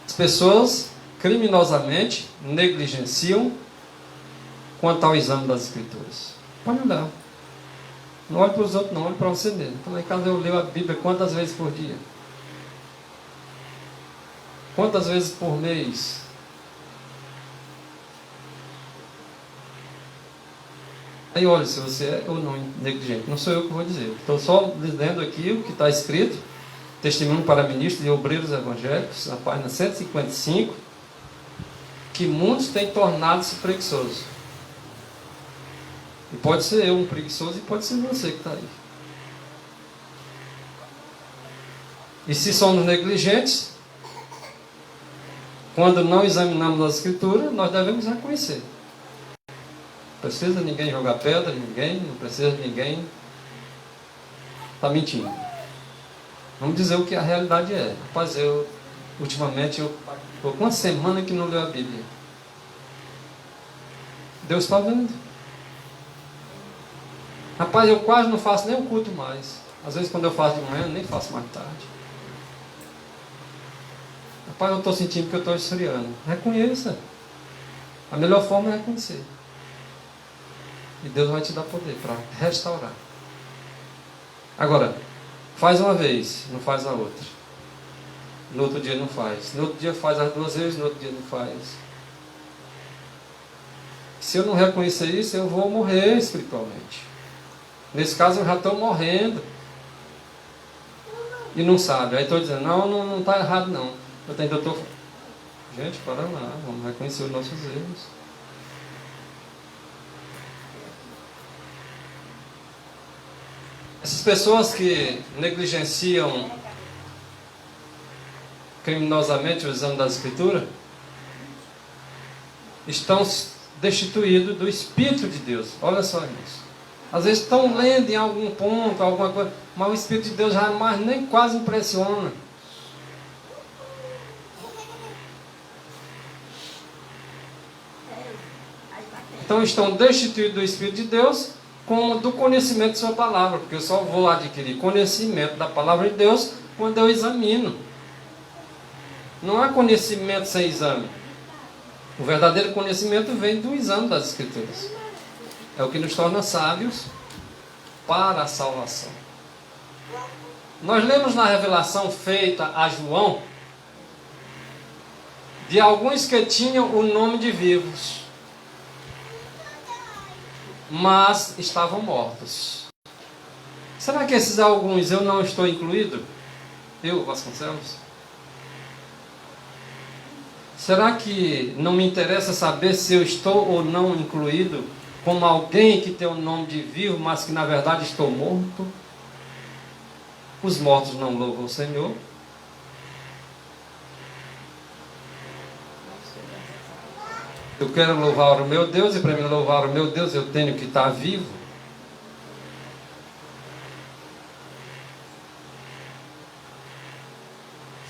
S2: As pessoas criminosamente negligenciam quanto ao exame das Escrituras. Pode olhar. Não olhe para os outros, não olhe para você mesmo. Então, lá em casa eu leio a Bíblia quantas vezes por dia? Quantas vezes por mês? Aí olha se você é ou não negligente. Não sou eu que vou dizer. Estou só lendo aqui o que está escrito. Testemunho para ministros e obreiros evangélicos, na página 155, que muitos têm tornado-se preguiçosos. E pode ser eu um preguiçoso e pode ser você que está aí. E se somos negligentes, quando não examinamos as Escrituras, nós devemos reconhecer. Não precisa ninguém jogar pedra, não precisa ninguém estar mentindo. Vamos dizer o que a realidade é. Rapaz, ultimamente, eu estou com uma semana que não leio a Bíblia. Deus está vendo. Rapaz, eu quase não faço nem o culto mais. Às vezes quando eu faço de manhã, eu nem faço mais tarde. Rapaz, eu estou sentindo que eu estou esfriando. Reconheça. A melhor forma é reconhecer. E Deus vai te dar poder para restaurar. Agora, faz uma vez, não faz a outra. No outro dia não faz. No outro dia faz as 2 vezes, no outro dia não faz. Se eu não reconhecer isso, eu vou morrer espiritualmente. Nesse caso eu já estou morrendo. E não sabe. Aí estou dizendo, não está errado não. Eu estou... Gente, para lá, vamos reconhecer os nossos erros. Essas pessoas que negligenciam criminosamente o exame da Escritura estão destituídos do Espírito de Deus. Olha só isso. Às vezes estão lendo em algum ponto, alguma coisa, mas o Espírito de Deus jamais nem quase impressiona. Então estão destituídos do Espírito de Deus, como do conhecimento de sua palavra, porque eu só vou adquirir conhecimento da palavra de Deus quando eu examino. Não há conhecimento sem exame. O verdadeiro conhecimento vem do exame das Escrituras. É o que nos torna sábios para a salvação. Nós lemos na revelação feita a João de alguns que tinham o nome de vivos, mas estavam mortos. Será que esses alguns eu não estou incluído? Eu, Vasconcelos? Será que não me interessa saber se eu estou ou não incluído como alguém que tem o nome de vivo, mas que na verdade estou morto? Os mortos não louvam o Senhor. Eu quero louvar o meu Deus, e para mim louvar o meu Deus eu tenho que estar vivo.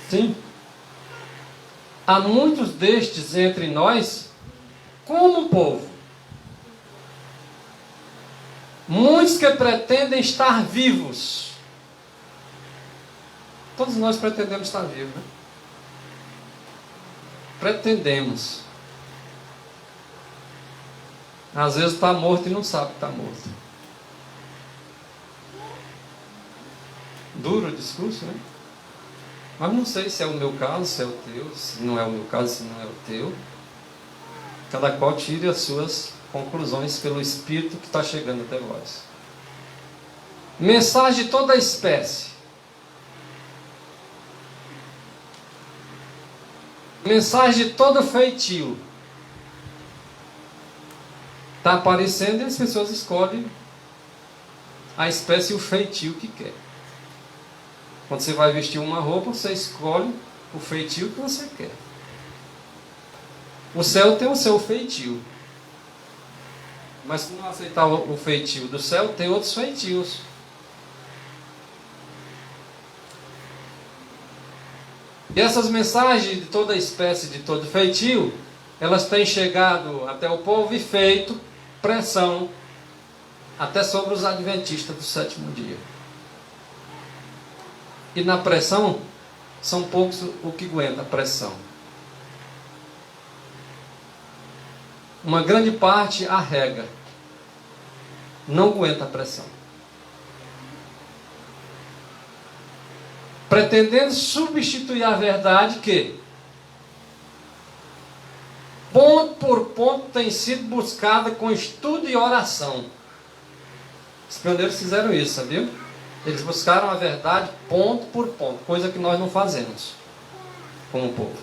S2: Sim. Há muitos destes entre nós, como povo. Muitos que pretendem estar vivos. Todos nós pretendemos estar vivos, né? Pretendemos. Às vezes está morto e não sabe que está morto. Duro o discurso, né? Mas não sei se é o meu caso, se é o teu, se não é o meu caso, se não é o teu. Cada qual tire as suas conclusões pelo Espírito que está chegando até vós. Mensagem de toda espécie. Mensagem de todo feitio. Está aparecendo e as pessoas escolhem a espécie e o feitio que quer. Quando você vai vestir uma roupa, você escolhe o feitio que você quer. O céu tem o seu feitio. Mas se não aceitar o feitio do céu, tem outros feitios. E essas mensagens de toda espécie, de todo feitio, elas têm chegado até o povo e feito pressão até sobre os adventistas do sétimo dia. E na pressão, são poucos o que aguenta a pressão. Uma grande parte arrega, não aguenta a pressão. Pretendendo substituir a verdade que, ponto por ponto, tem sido buscada com estudo e oração. Os pioneiros fizeram isso, sabia? Eles buscaram a verdade ponto por ponto, coisa que nós não fazemos como povo.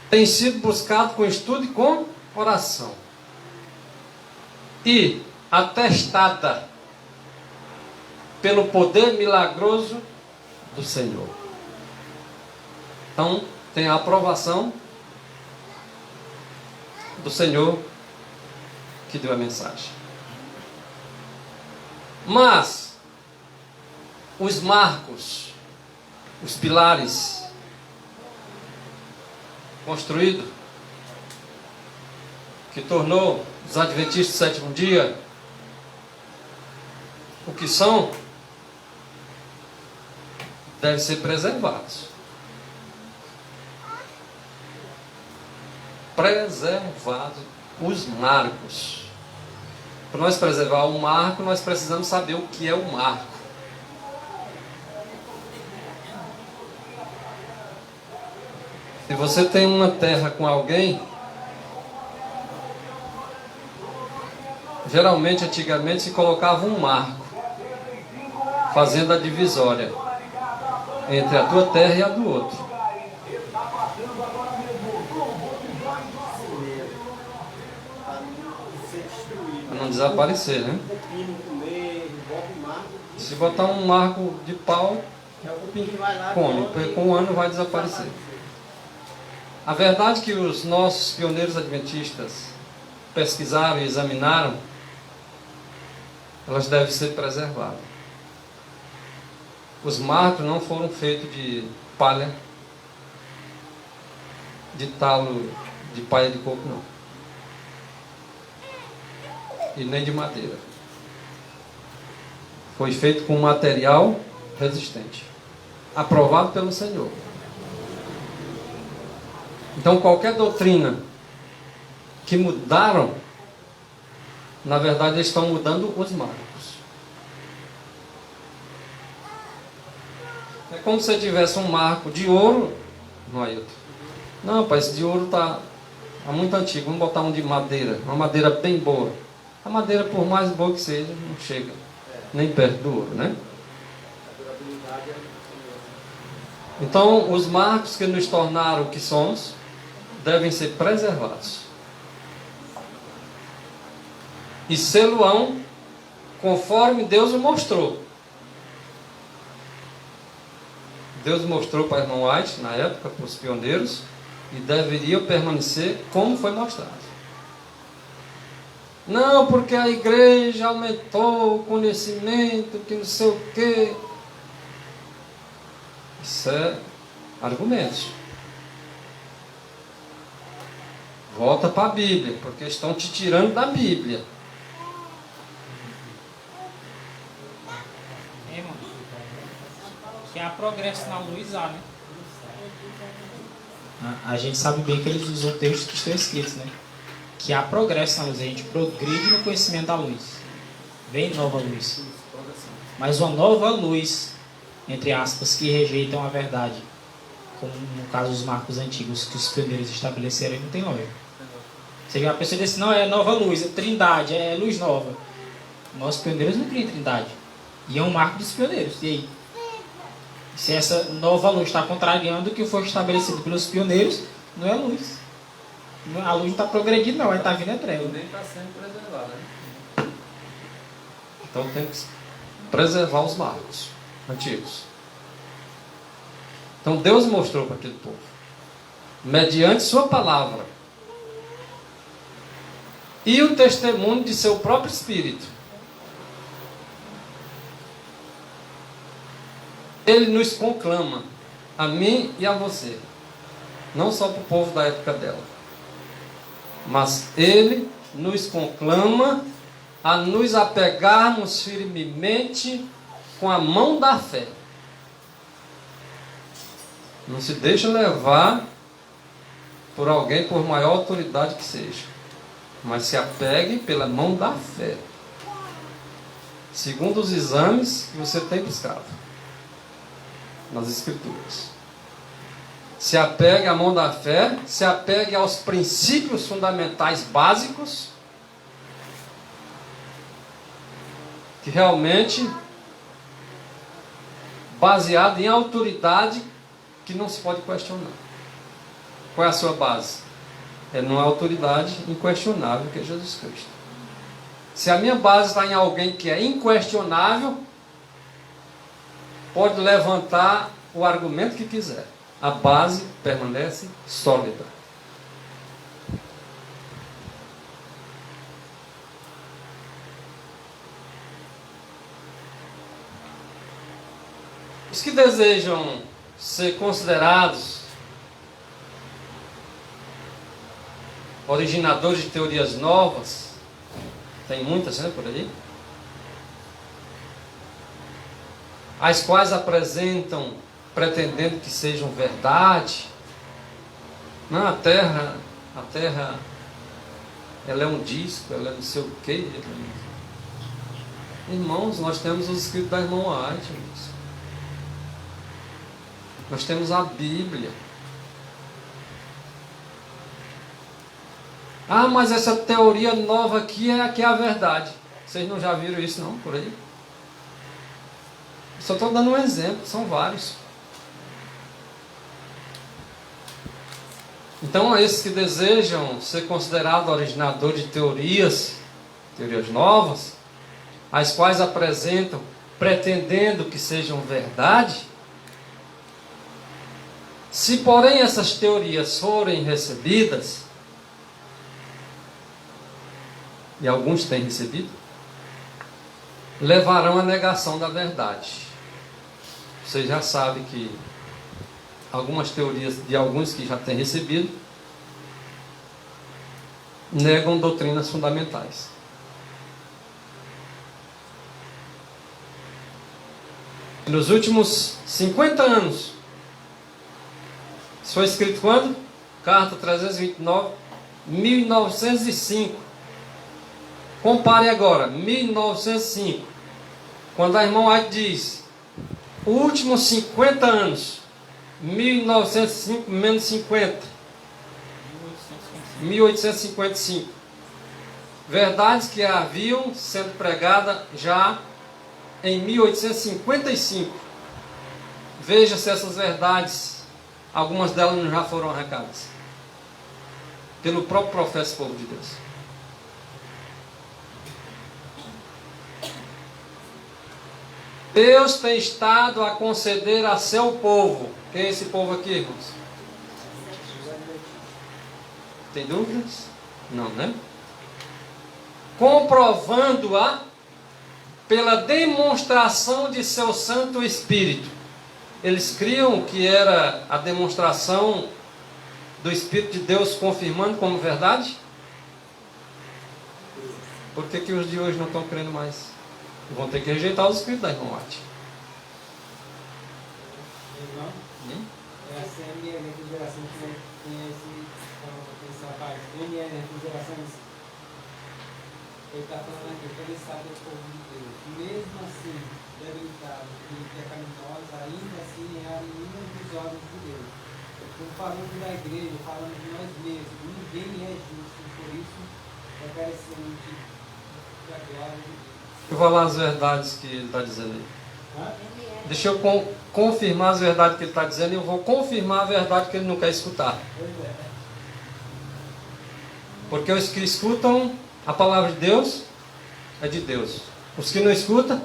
S2: Tem sido buscado com estudo e com oração. E atestada pelo poder milagroso do Senhor. Então, tem a aprovação do Senhor que deu a mensagem. Mas os marcos, os pilares construídos, que tornou os adventistas do sétimo dia o que são, devem ser preservados. Preservados os marcos. Para nós preservar o marco, nós precisamos saber o que é o marco. Se você tem uma terra com alguém, geralmente, antigamente, se colocava um marco, fazendo a divisória entre a tua terra e a do outro. Para não desaparecer, né? Se botar um marco de pau, come, com um ano vai desaparecer. A verdade que os nossos pioneiros adventistas pesquisaram e examinaram, elas devem ser preservadas. Os marcos não foram feitos de palha, de talo, de palha de coco, não. E nem de madeira. Foi feito com material resistente, aprovado pelo Senhor. Então qualquer doutrina que mudaram, na verdade eles estão mudando os marcos. É como se tivesse um marco de ouro no Ailton. Não, pai, esse de ouro está muito antigo, vamos botar um de madeira, uma madeira bem boa. A madeira, por mais boa que seja, não chega nem perto do ouro, né? Então, os marcos que nos tornaram o que somos devem ser preservados. E sê-lo-ão conforme Deus o mostrou. Deus mostrou para o irmão White, na época, para os pioneiros, e deveriam permanecer como foi mostrado. Não, porque a igreja aumentou o conhecimento, que não sei o quê. Isso é argumentos. Volta para a Bíblia, porque estão te tirando da Bíblia.
S3: Irmão, que há progresso na luz, há, né?
S1: A gente sabe bem que eles usam textos que estão escritos, né? Que há progresso na luz, a gente progride no conhecimento da luz. Vem nova luz. Mas uma nova luz, entre aspas, que rejeitam a verdade, como no caso dos marcos antigos que os pioneiros estabeleceram, não tem lógica. Você a pessoa diz assim, não, é nova luz, é trindade, é luz nova. Nossos pioneiros não criam trindade. E é um marco dos pioneiros. E aí? Se essa nova luz está contrariando o que foi estabelecido pelos pioneiros, não é luz. A luz não está progredindo, não, vai estar vindo a treva.
S2: Nem está sendo preservada, né? Então tem que preservar os marcos antigos. Então Deus mostrou para aquele povo, mediante sua palavra e o testemunho de seu próprio Espírito, Ele nos conclama, a mim e a você, não só para o povo da época dela, mas Ele nos conclama a nos apegarmos firmemente com a mão da fé. Não se deixa levar por alguém, por maior autoridade que seja, mas se apegue pela mão da fé, segundo os exames que você tem buscado nas Escrituras. Se apegue à mão da fé, se apegue aos princípios fundamentais básicos, que realmente baseado em autoridade que não se pode questionar. Qual é a sua base? É numa autoridade inquestionável, que é Jesus Cristo. Se a minha base está em alguém que é inquestionável, pode levantar o argumento que quiser. A base permanece sólida. Os que desejam ser considerados originadores de teorias novas, tem muitas, né, por aí, as quais apresentam, pretendendo que sejam verdade. Não, a terra, ela é um disco, ela é não sei o quê. Irmãos, nós temos os escritos da irmã White, irmãos. Nós temos a Bíblia. Ah, mas essa teoria nova aqui é a verdade. Vocês não já viram isso não, por aí? Só estou dando um exemplo, são vários. Então, esses que desejam ser considerados originadores de teorias novas, as quais apresentam, pretendendo que sejam verdade, Se, porém, essas teorias forem recebidas, e alguns têm recebido, levarão à negação da verdade. Você já sabe que algumas teorias de alguns que já têm recebido negam doutrinas fundamentais. Nos últimos 50 anos, isso foi escrito quando? Carta 329, 1905. Compare agora, 1905, quando a irmã White diz, últimos 50 anos, 1905 menos 50, 1855. Verdades que haviam sendo pregadas já em 1855. Veja se essas verdades, algumas delas já foram arrancadas pelo próprio profeta povo de Deus. Deus tem estado a conceder a seu povo. Quem é esse povo aqui, irmãos? Tem dúvidas? Não, né? Comprovando-a pela demonstração de seu Santo Espírito. Eles criam que era a demonstração do Espírito de Deus confirmando como verdade? Por que os de hoje não estão crendo mais? Vão ter que rejeitar os escritos da irmã White.
S5: Irmão, essa é a minha refrigeração que tem essa parte. Minha refrigeração, ele está falando aqui, para ele saber o povo de Deus. Mesmo assim, debilitado e pecaminosos, ainda assim é a menina dos olhos de Deus. Então, falando da igreja, falando de nós mesmos, ninguém é justo, por isso é carecente da glória de Deus.
S2: Eu vou falar as verdades que ele está dizendo aí. Deixa eu confirmar as verdades que ele está dizendo e eu vou confirmar a verdade que ele não quer escutar. Porque os que escutam a palavra de Deus é de Deus. Os que não escutam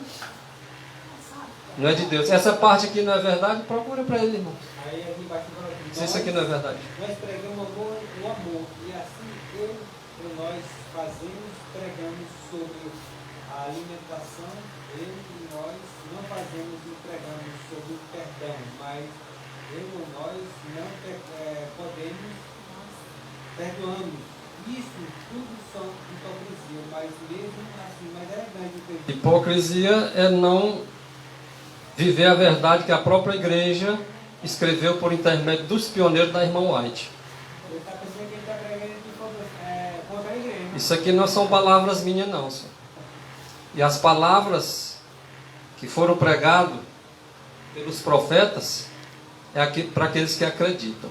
S2: não é de Deus. Essa parte aqui não é verdade, procura para ele, irmão.
S5: Aí aqui embaixo fala aqui,
S2: Se isso aqui não é verdade.
S5: nós pregamos o amor, e assim eu e nós pregamos sobre a alimentação, ele e nós não fazemos e pregamos sobre o perdão, mas eu e nós não podemos, perdoamos. Isso tudo são hipocrisia, mas mesmo assim, mas é grande.
S2: Hipocrisia é não viver a verdade que a própria igreja escreveu por intermédio dos pioneiros da irmã White.
S5: Ele está pensando que ele está pregando contra a igreja.
S2: Isso aqui não são palavras minhas não, senhor. E as palavras que foram pregadas pelos profetas é para aqueles que acreditam.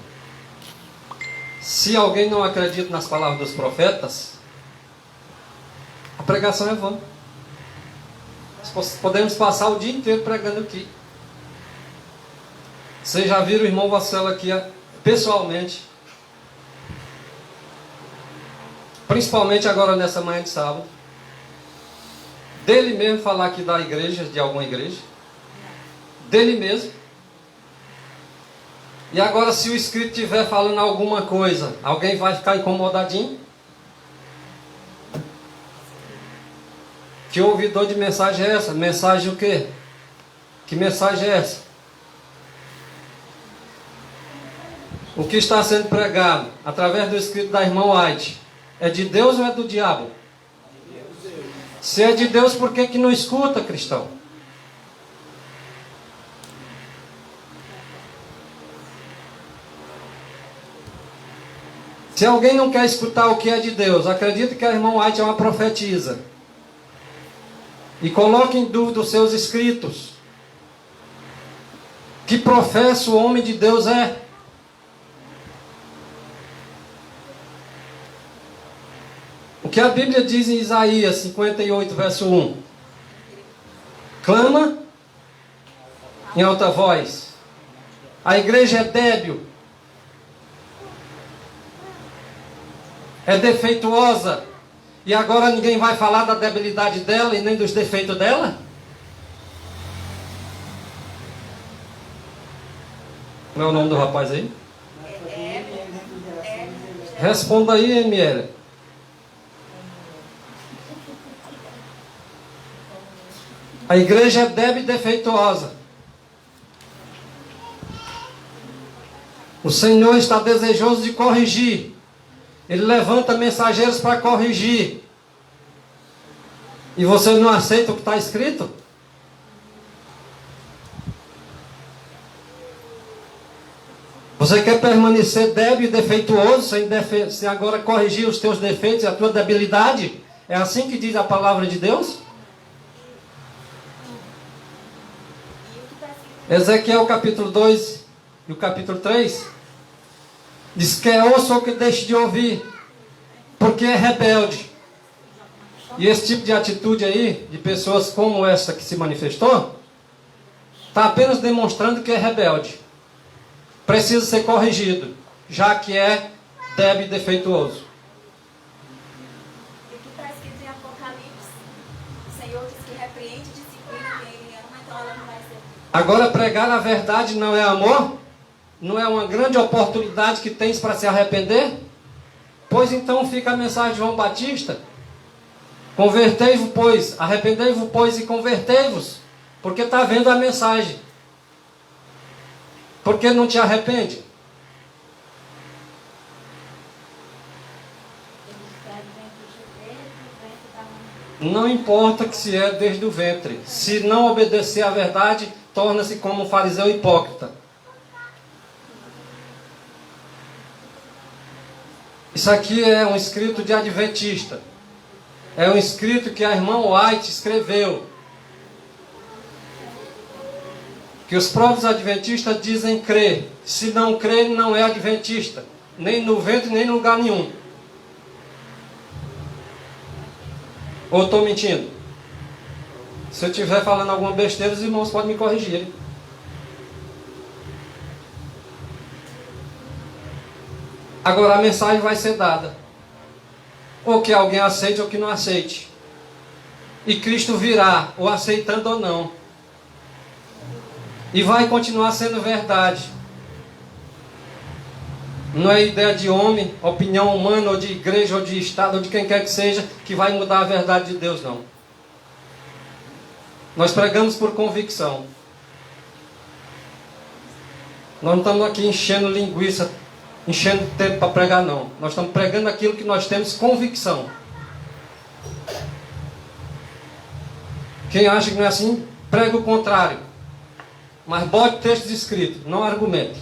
S2: Se alguém não acredita nas palavras dos profetas, a pregação é vã. Podemos passar o dia inteiro pregando aqui. Vocês já viram o irmão Marcelo aqui pessoalmente, principalmente agora nessa manhã de sábado, dele mesmo falar aqui da igreja, de alguma igreja, dele mesmo. E agora, se o Espírito estiver falando alguma coisa, alguém vai ficar incomodadinho? Que ouvidor de mensagem é essa? Mensagem o quê? Que mensagem é essa? O que está sendo pregado através do escrito da irmã White é de Deus ou é do diabo? Se é de Deus, por que não escuta, cristão? Se alguém não quer escutar o que é de Deus, acredita que a irmã White é uma profetisa, e coloca em dúvida os seus escritos. Que professa o homem de Deus é? O que a Bíblia diz em Isaías 58, verso 1? Clama em alta voz. A igreja é débil, é defeituosa, e agora ninguém vai falar da debilidade dela e nem dos defeitos dela? Como é o nome do rapaz aí?
S5: É.
S2: Responda aí, ML. A igreja é débil e defeituosa. O Senhor está desejoso de corrigir. Ele levanta mensageiros para corrigir. E você não aceita o que está escrito? Você quer permanecer débil e defeituoso, sem agora corrigir os teus defeitos e a tua debilidade? É assim que diz a palavra de Deus? Ezequiel capítulo 2 e o capítulo 3 diz que é ouça o que deixe de ouvir, porque é rebelde. E esse tipo de atitude aí, de pessoas como essa que se manifestou, está apenas demonstrando que é rebelde. Precisa ser corrigido, já que é débil e defeituoso.
S6: E o que está escrito em Apocalipse, o Senhor diz que repreende e disciplina quem Ele ama, então ela não vai ser.
S2: Agora, pregar a verdade não é amor? Não é uma grande oportunidade que tens para se arrepender? Pois então fica a mensagem de João Batista. Convertei-vos, pois, arrependei-vos, pois, e convertei-vos. Porque está vendo a mensagem. Por que não te arrepende? Não importa que se é desde o ventre. Se não obedecer à verdade, torna-se como um fariseu hipócrita. Isso aqui é um escrito de adventista. É um escrito que a irmã White escreveu. Que os próprios adventistas dizem crer. Se não crer, não é adventista. Nem no ventre, nem em lugar nenhum. Ou estou mentindo? Se eu estiver falando alguma besteira, os irmãos podem me corrigir. Agora a mensagem vai ser dada. Ou que alguém aceite ou que não aceite. E Cristo virá, ou aceitando ou não. E vai continuar sendo verdade. Não é ideia de homem, opinião humana, ou de igreja, ou de Estado, ou de quem quer que seja, que vai mudar a verdade de Deus, não. Nós pregamos por convicção. Nós não estamos aqui enchendo linguiça, enchendo tempo para pregar, não. Nós estamos pregando aquilo que nós temos convicção. Quem acha que não é assim, prega o contrário. Mas bote textos escritos, não argumente.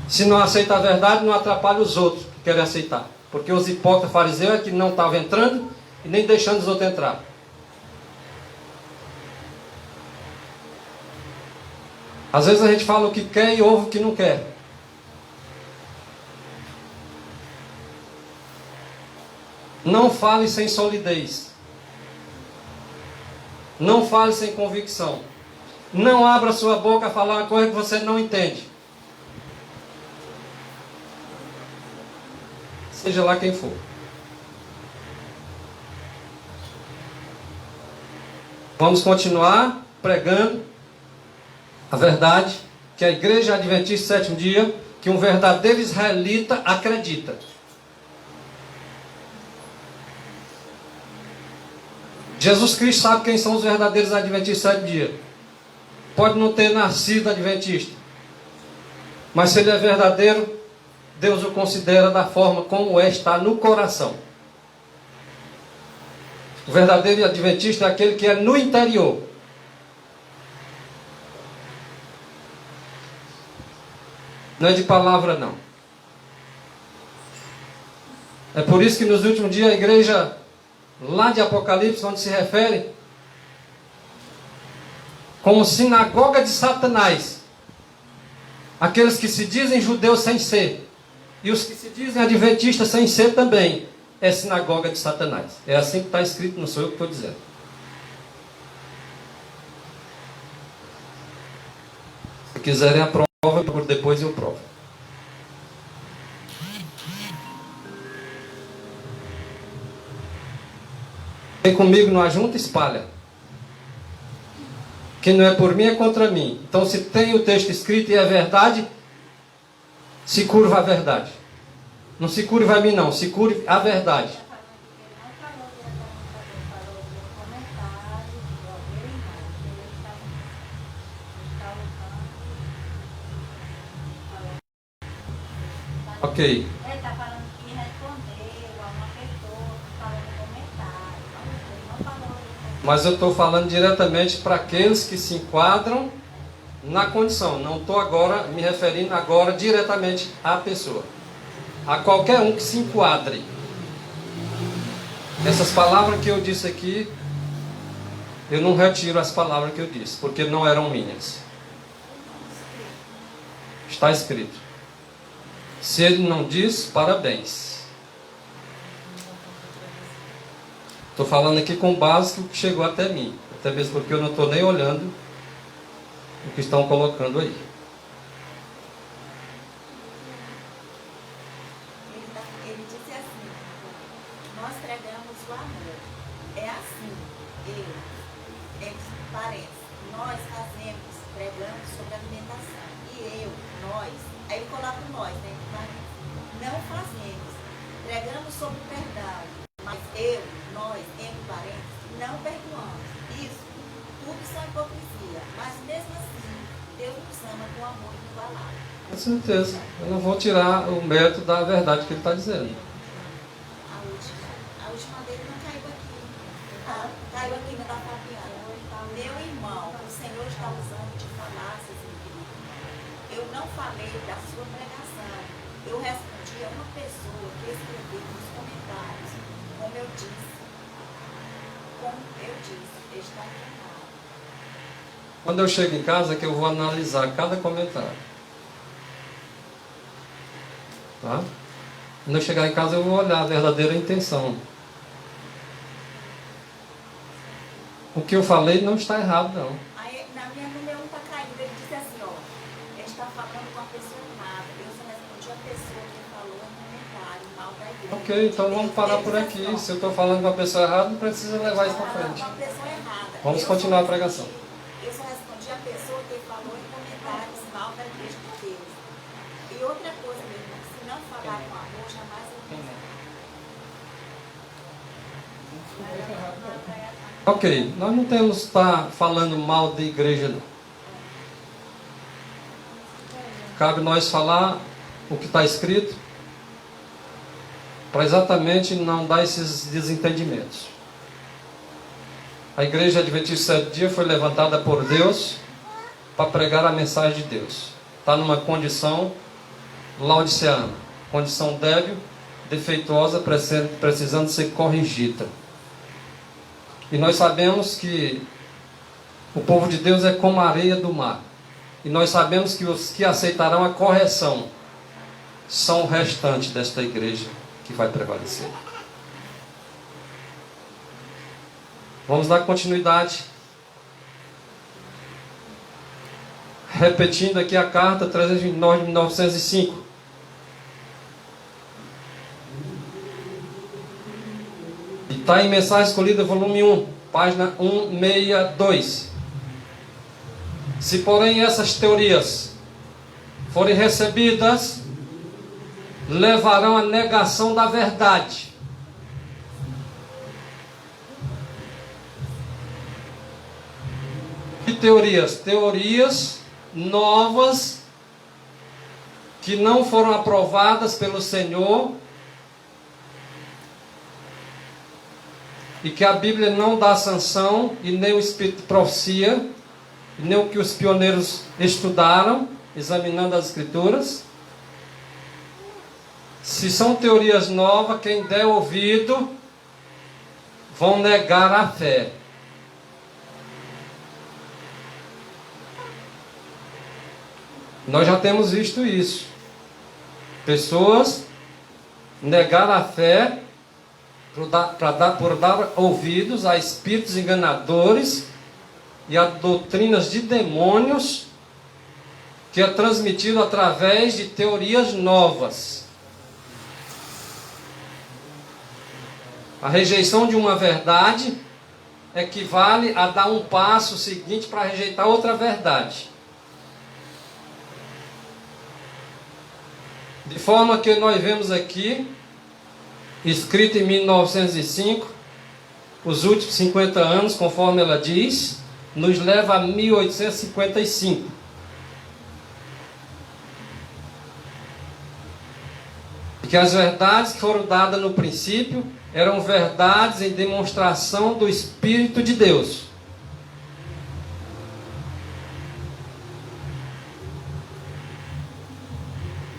S2: Se não aceita a verdade, não atrapalha os outros que querem aceitar. Porque os hipócritas fariseus é que não estavam entrando e nem deixando os outros entrar. Às vezes a gente fala o que quer e ouve o que não quer. Não fale sem solidez. Não fale sem convicção. Não abra sua boca a falar uma coisa que você não entende. Seja lá quem for. Vamos continuar pregando a verdade que a igreja adventista sétimo dia, que um verdadeiro israelita acredita. Jesus Cristo sabe quem são os verdadeiros adventistas sétimo dia. Pode não ter nascido adventista, mas se ele é verdadeiro, Deus o considera da forma como é, está no coração. O verdadeiro adventista é aquele que é no interior. Não é de palavra, não. É por isso que nos últimos dias a igreja, lá de Apocalipse, onde se refere como sinagoga de Satanás, aqueles que se dizem judeus sem ser, e os que se dizem adventistas sem ser também, é sinagoga de Satanás. É assim que está escrito, não sou eu que estou dizendo. Se quiserem a prova, depois eu provo. Vem comigo no ajunta, espalha. Quem não é por mim é contra mim. Então, se tem o texto escrito e é verdade, se curva a verdade. Não se curva a mim, não. Se curve a verdade. Ok.
S6: Ele está falando que respondeu a uma pessoa que falou no comentário. Ele não falou.
S2: Mas eu estou falando diretamente para aqueles que se enquadram na condição. Não estou agora me referindo agora diretamente à pessoa. A qualquer um que se enquadre. Essas palavras que eu disse aqui, eu não retiro as palavras que eu disse, porque não eram minhas. Está escrito. Se ele não diz, parabéns. Estou falando aqui com base que chegou até mim. Até mesmo porque eu não estou nem olhando o que estão colocando aí.
S6: Ele disse assim: nós pregamos o amor. É assim, eles parecem. Nós fazemos, pregamos sobre alimentação. E nós, aí eu coloco nós, né? Não fazemos. Pregamos sobre perdão. Mas nós, entre parênteses, não perdoamos. Isso, tudo são hipocrisia. Mas mesmo assim, Deus nos ama com amor inigualável.
S2: Com certeza. Eu não vou tirar o mérito da verdade que ele está dizendo.
S6: A última dele não caiu aqui. Caiu aqui na da Fabiana. Meu irmão, o Senhor está usando de falácias, eu não falei da sua pregação. Eu respondi a uma pessoa que escreveu nos comentários, como eu disse, está errado.
S2: Quando eu chego em casa, que eu vou analisar cada comentário. Tá? Quando eu chegar em casa, eu vou olhar a verdadeira intenção. O que eu falei não está errado, não.
S6: Aí, no meu está caído, ele disse assim, ó, ele está falando com a pessoa errada. Eu só respondi a pessoa que falou no comentário, mal da igreja.
S2: Ok, então vamos parar por aqui. Se eu estou falando com a pessoa errada, não precisa levar isso para frente. Vamos continuar a pregação.
S6: Eu só respondi a pessoa que falou em comentários mal da igreja de Deus. E outra coisa, meu irmão, se não falar com amor, jamais eu vou.
S2: Ok, nós não temos que estar falando mal da igreja, não. Cabe nós falar o que está escrito, para exatamente não dar esses desentendimentos. A igreja adventista do sétimo dia foi levantada por Deus para pregar a mensagem de Deus. Está numa condição laodiceana, condição débil, defeituosa, precisando ser corrigida. E nós sabemos que o povo de Deus é como a areia do mar. E nós sabemos que os que aceitarão a correção são o restante desta igreja que vai prevalecer. Vamos dar continuidade. Repetindo aqui a carta 329 de 1905. E está em Mensagem Escolhida, volume 1, página 162. Se, porém, essas teorias forem recebidas, levarão à negação da verdade. Que teorias? Teorias novas que não foram aprovadas pelo Senhor e que a Bíblia não dá sanção, e nem o Espírito de profecia, e nem o que os pioneiros estudaram, examinando as Escrituras. Se são teorias novas, quem der ouvido vão negar a fé. Nós já temos visto isso. Pessoas negaram a fé por dar ouvidos a espíritos enganadores e a doutrinas de demônios que é transmitido através de teorias novas. A rejeição de uma verdade equivale a dar um passo seguinte para rejeitar outra verdade. De forma que nós vemos aqui, escrito em 1905, os últimos 50 anos, conforme ela diz, nos leva a 1855. Que as verdades que foram dadas no princípio eram verdades em demonstração do Espírito de Deus.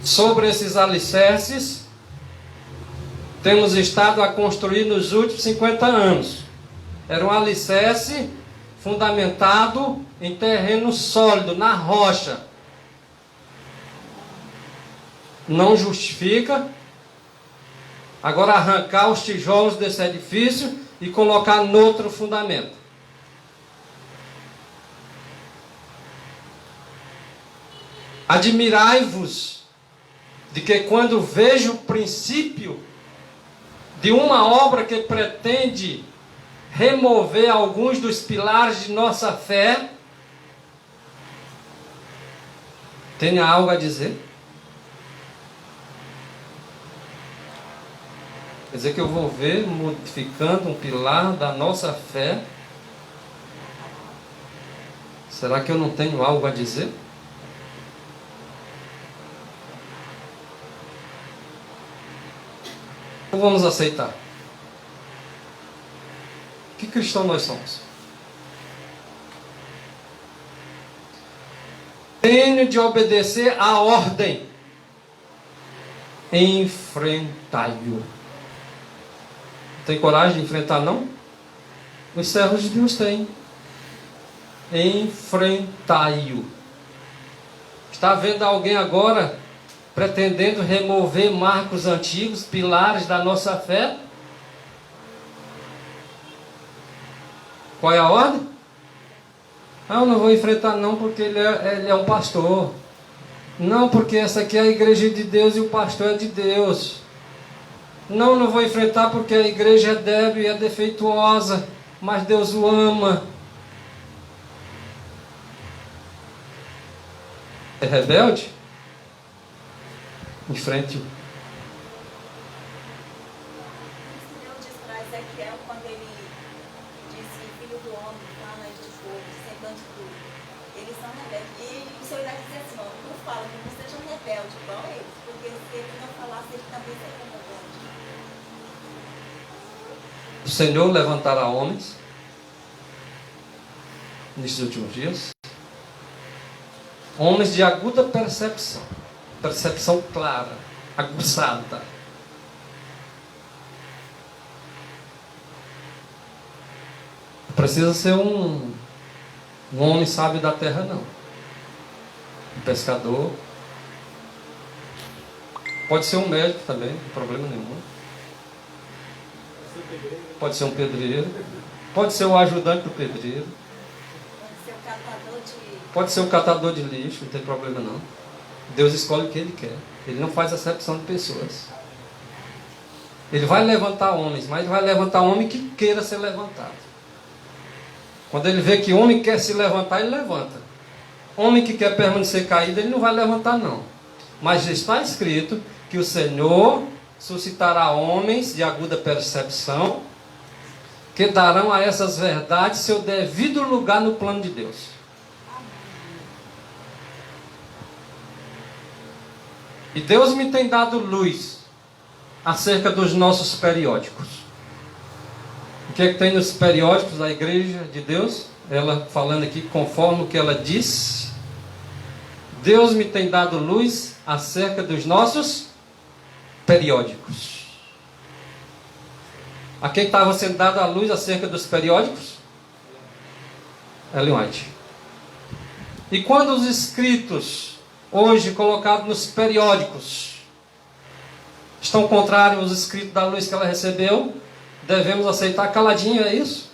S2: Sobre esses alicerces, temos estado a construir nos últimos 50 anos. Era um alicerce fundamentado em terreno sólido, na rocha. Não justifica agora arrancar os tijolos desse edifício e colocar noutro fundamento. Admirai-vos de que quando vejo o princípio de uma obra que pretende remover alguns dos pilares de nossa fé, tenha algo a dizer? Quer dizer que eu vou ver modificando um pilar da nossa fé? Será que eu não tenho algo a dizer? Ou vamos aceitar? Que cristão nós somos? Tenho de obedecer à ordem. Enfrentai-o. Tem coragem de enfrentar, não? Os servos de Deus têm. Enfrentai-o. Está vendo alguém agora pretendendo remover marcos antigos, pilares da nossa fé? Qual é a ordem? Eu não vou enfrentar não, porque ele é um pastor. Não, porque essa aqui é a igreja de Deus e o pastor é de Deus. Não vou enfrentar porque a igreja é débil e é defeituosa, mas Deus o ama. É rebelde? Enfrente-o.
S6: O Senhor diz para Ezequiel, quando ele disse, filho do homem, fala de fogo, semblante duro. Eles são rebeldes. E o Senhor vai dizer assim, não fala que não sejam rebeldes igual eles, porque se ele não falasse, ele também seria rebelde.
S2: O Senhor levantará homens nesses últimos dias, homens de aguda percepção, percepção clara, aguçada. Precisa ser um homem sábio da terra, não. Um pescador. Pode ser um médico também, não tem problema nenhum. Pode ser um pedreiro. Pode ser o ajudante do pedreiro. Pode ser o catador de lixo, não tem problema não. Deus escolhe o que Ele quer. Ele não faz acepção de pessoas. Ele vai levantar homens, mas Ele vai levantar homem que queira ser levantado. Quando Ele vê que homem quer se levantar, Ele levanta. Homem que quer permanecer caído, Ele não vai levantar não. Mas está escrito que o Senhor suscitará homens de aguda percepção, que darão a essas verdades seu devido lugar no plano de Deus. E Deus me tem dado luz acerca dos nossos periódicos. O que é que tem nos periódicos da igreja de Deus? Ela falando aqui conforme o que ela disse. Deus me tem dado luz acerca dos nossos periódicos. A quem estava sendo dada a luz acerca dos periódicos? Ellen White. E quando os escritos hoje colocados nos periódicos estão contrários aos escritos da luz que ela recebeu, devemos aceitar caladinho, é isso?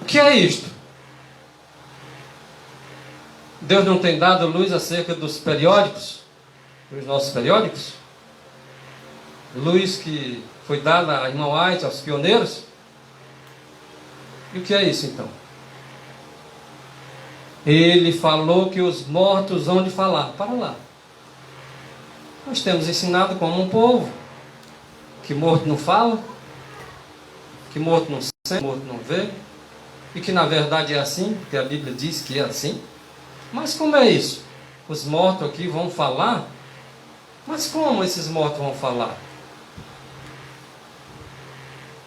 S2: O que é isto? Deus não tem dado luz acerca dos periódicos? Dos nossos periódicos? luz que foi dada à irmã White, aos pioneiros. E o que é isso então? Ele falou que os mortos hão de falar. Para lá. Nós temos ensinado como um povo que morto não fala, que morto não sente, morto não vê, e que na verdade é assim, porque a Bíblia diz que é assim. Mas como é isso? Os mortos aqui vão falar? Mas como esses mortos vão falar?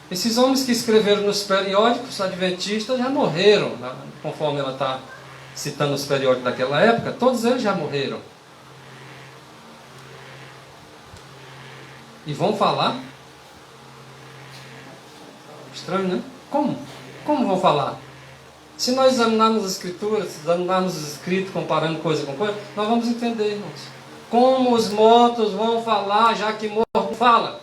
S2: Esses homens que escreveram nos periódicos adventistas já morreram, conforme ela está citando os periódicos daquela época, todos eles já morreram. E vão falar? Estranho, né? Como? Como vão falar? Se nós examinarmos as escrituras, examinarmos os escritos, comparando coisa com coisa, nós vamos entender, irmãos. Como os mortos vão falar, já que morto fala?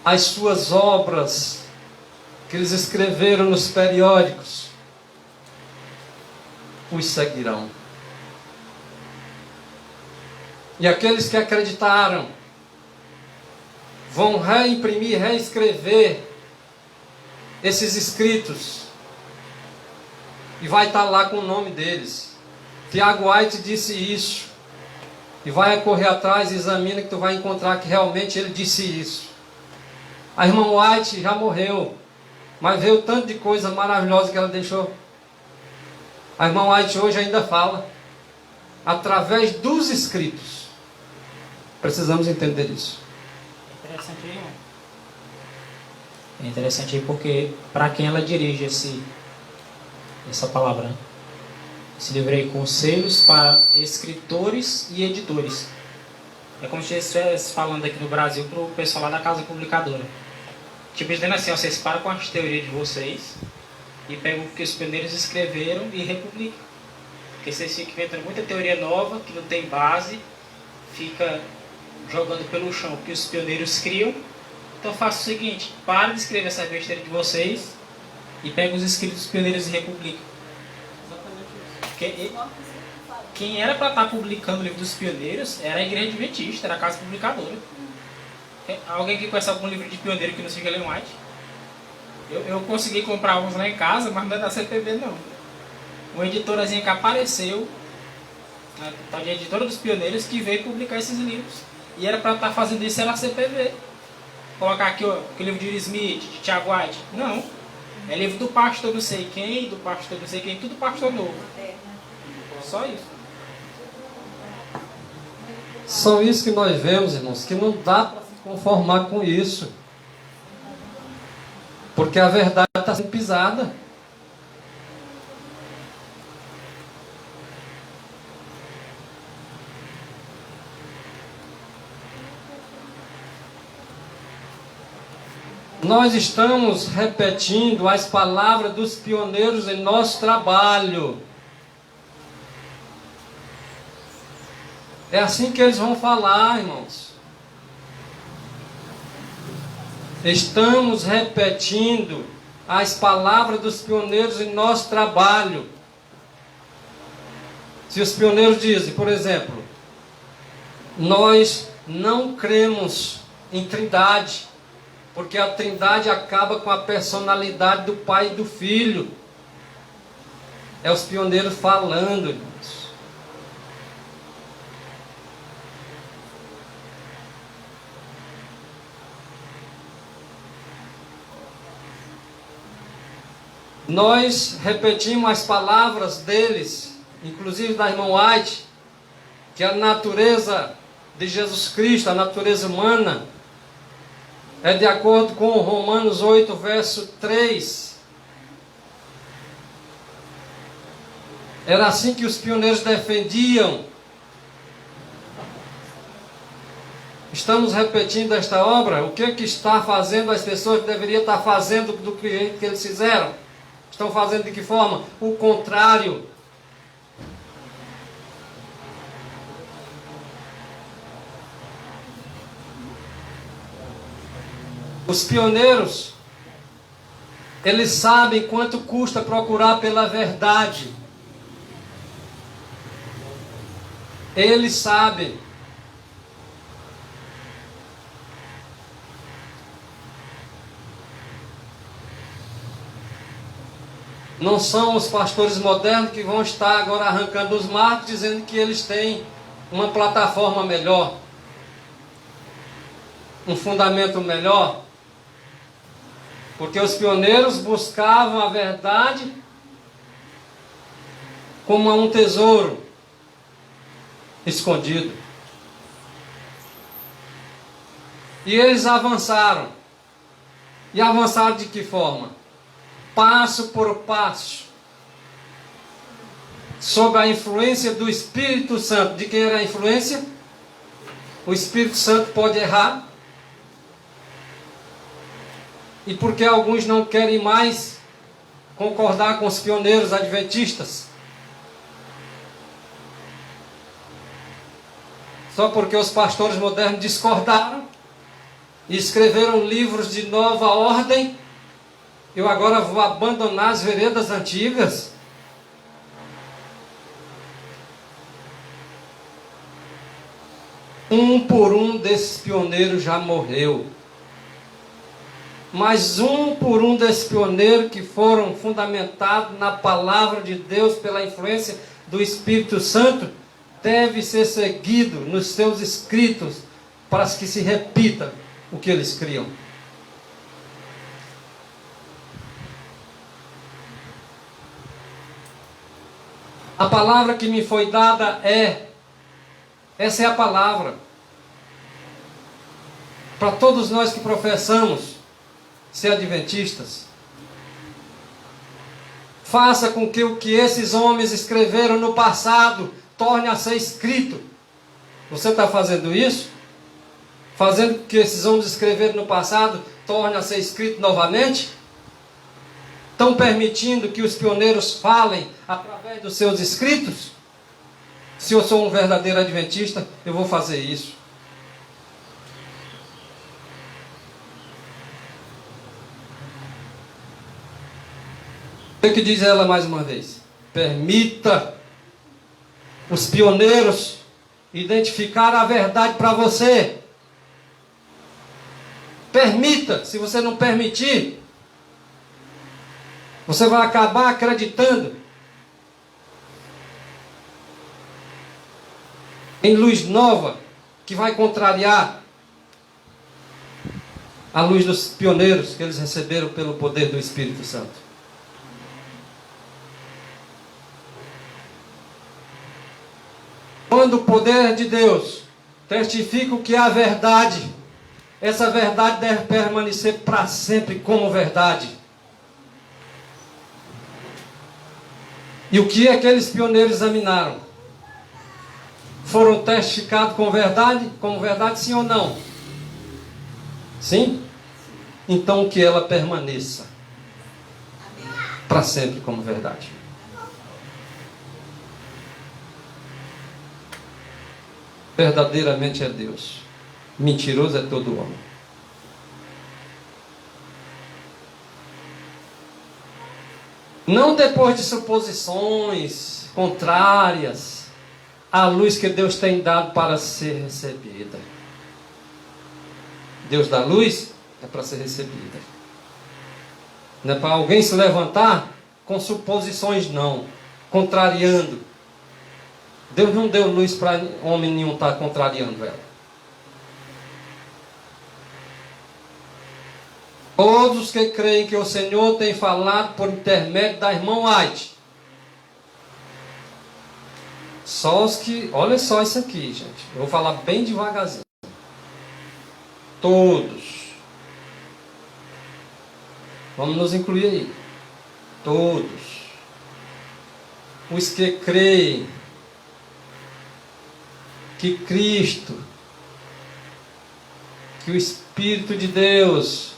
S2: As suas obras que eles escreveram nos periódicos os seguirão. E aqueles que acreditaram vão reimprimir, reescrever esses escritos. E vai estar lá com o nome deles. Tiago White disse isso. E vai correr atrás e examina que tu vai encontrar que realmente ele disse isso. A irmã White já morreu. Mas veio tanto de coisa maravilhosa que ela deixou. A irmã White hoje ainda fala. Através dos escritos. Precisamos entender isso.
S3: Interessante aí, irmão. É interessante aí porque para quem ela dirige essa palavra, né? Esse livro aí, Conselhos para Escritores e Editores. É como se estivesse falando aqui no Brasil para o pessoal lá da casa publicadora. Tipo, dizendo assim, ó, vocês param com as teorias de vocês e pegam o que os pioneiros escreveram e republicam. Porque vocês ficam inventando muita teoria nova que não tem base, fica jogando pelo chão o que os pioneiros criam. Então faça o seguinte, para de escrever essa besteira de vocês e pega os escritos dos pioneiros e republica. Porque quem era para estar publicando o livro dos pioneiros era a igreja adventista, era a casa publicadora. Alguém que conhece algum livro de pioneiro que não seja Ellen White? Eu consegui comprar uns lá em casa, mas não é da CPB não. Uma editorazinha que apareceu, a tal de editora dos pioneiros, que veio publicar esses livros. E era para estar fazendo isso, era a CPB. Colocar aqui ó, o livro de Will Smith, de Tiago White. Não. É livro do pastor não sei quem, do pastor não sei quem, tudo pastor novo. Só isso.
S2: São isso que nós vemos, irmãos, que não dá para se conformar com isso. Porque a verdade está sendo pisada. Nós estamos repetindo as palavras dos pioneiros em nosso trabalho. É assim que eles vão falar, irmãos. Estamos repetindo as palavras dos pioneiros em nosso trabalho. Se os pioneiros dizem, por exemplo, nós não cremos em Trindade, porque a Trindade acaba com a personalidade do Pai e do Filho. É os pioneiros falando, irmãos. Nós repetimos as palavras deles, inclusive da irmã White, que a natureza de Jesus Cristo, a natureza humana, é de acordo com Romanos 8, verso 3. Era assim que os pioneiros defendiam. Estamos repetindo esta obra. O que está fazendo as pessoas que deveriam estar fazendo do que eles fizeram? Estão fazendo de que forma? O contrário. Os pioneiros, eles sabem quanto custa procurar pela verdade. Eles sabem. Não são os pastores modernos que vão estar agora arrancando os marcos, dizendo que eles têm uma plataforma melhor, um fundamento melhor. Porque os pioneiros buscavam a verdade como um tesouro escondido. E eles avançaram. E avançaram de que forma? Passo por passo, sob a influência do Espírito Santo. De quem era a influência? O Espírito Santo pode errar. E porque alguns não querem mais concordar com os pioneiros adventistas, só porque os pastores modernos discordaram e escreveram livros de nova ordem, eu agora vou abandonar as veredas antigas. Um por um desses pioneiros já morreu. Mas um por um desses pioneiros que foram fundamentados na palavra de Deus pela influência do Espírito Santo, deve ser seguido nos seus escritos para que se repita o que eles criam. A palavra que me foi dada essa é a palavra para todos nós que professamos ser adventistas. Faça com que o que esses homens escreveram no passado torne a ser escrito. Você está fazendo isso? Fazendo com que esses homens escreveram no passado torne a ser escrito novamente? Estão permitindo que os pioneiros falem através dos seus escritos? Se eu sou um verdadeiro adventista, eu vou fazer isso. O que diz ela mais uma vez? Permita os pioneiros identificar a verdade para você. Permita. Se você não permitir, você vai acabar acreditando em luz nova que vai contrariar a luz dos pioneiros que eles receberam pelo poder do Espírito Santo. Quando o poder de Deus testifica o que é a verdade, essa verdade deve permanecer para sempre como verdade. E o que aqueles pioneiros examinaram? Foram testificados com verdade? Como verdade, sim ou não? Sim? Então que ela permaneça para sempre como verdade. Verdadeiramente é Deus. Mentiroso é todo homem. Não depois de suposições contrárias à luz que Deus tem dado para ser recebida. Deus dá luz é para ser recebida. Não é para alguém se levantar com suposições, não, contrariando. Deus não deu luz para homem nenhum estar contrariando ela. Todos que creem que o Senhor tem falado por intermédio da irmã White. Só os que... Olha só isso aqui, gente. Eu vou falar bem devagarzinho. Todos. Vamos nos incluir aí. Todos. Os que creem que Cristo, que o Espírito de Deus,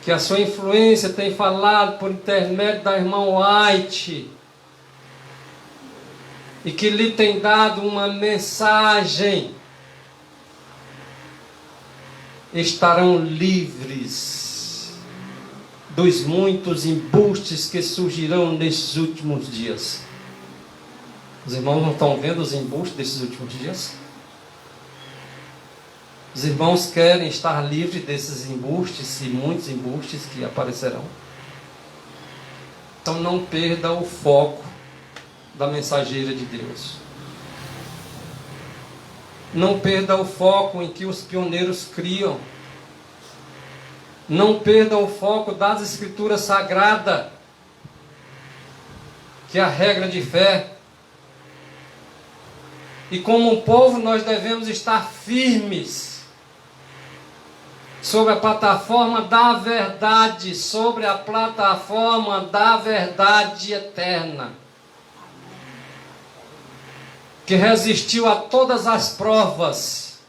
S2: que a sua influência tem falado por intermédio da irmã White, e que lhe tem dado uma mensagem, estarão livres dos muitos embustes que surgirão nesses últimos dias. Os irmãos não estão vendo os embustes desses últimos dias? Os irmãos querem estar livres desses embustes e muitos embustes que aparecerão. Então não perda o foco da mensageira de Deus. Não perda o foco em que os pioneiros criam. Não perda o foco das Escrituras Sagradas, que é a regra de fé. E como um povo nós devemos estar firmes sobre a plataforma da verdade, sobre a plataforma da verdade eterna, que resistiu a todas as provas.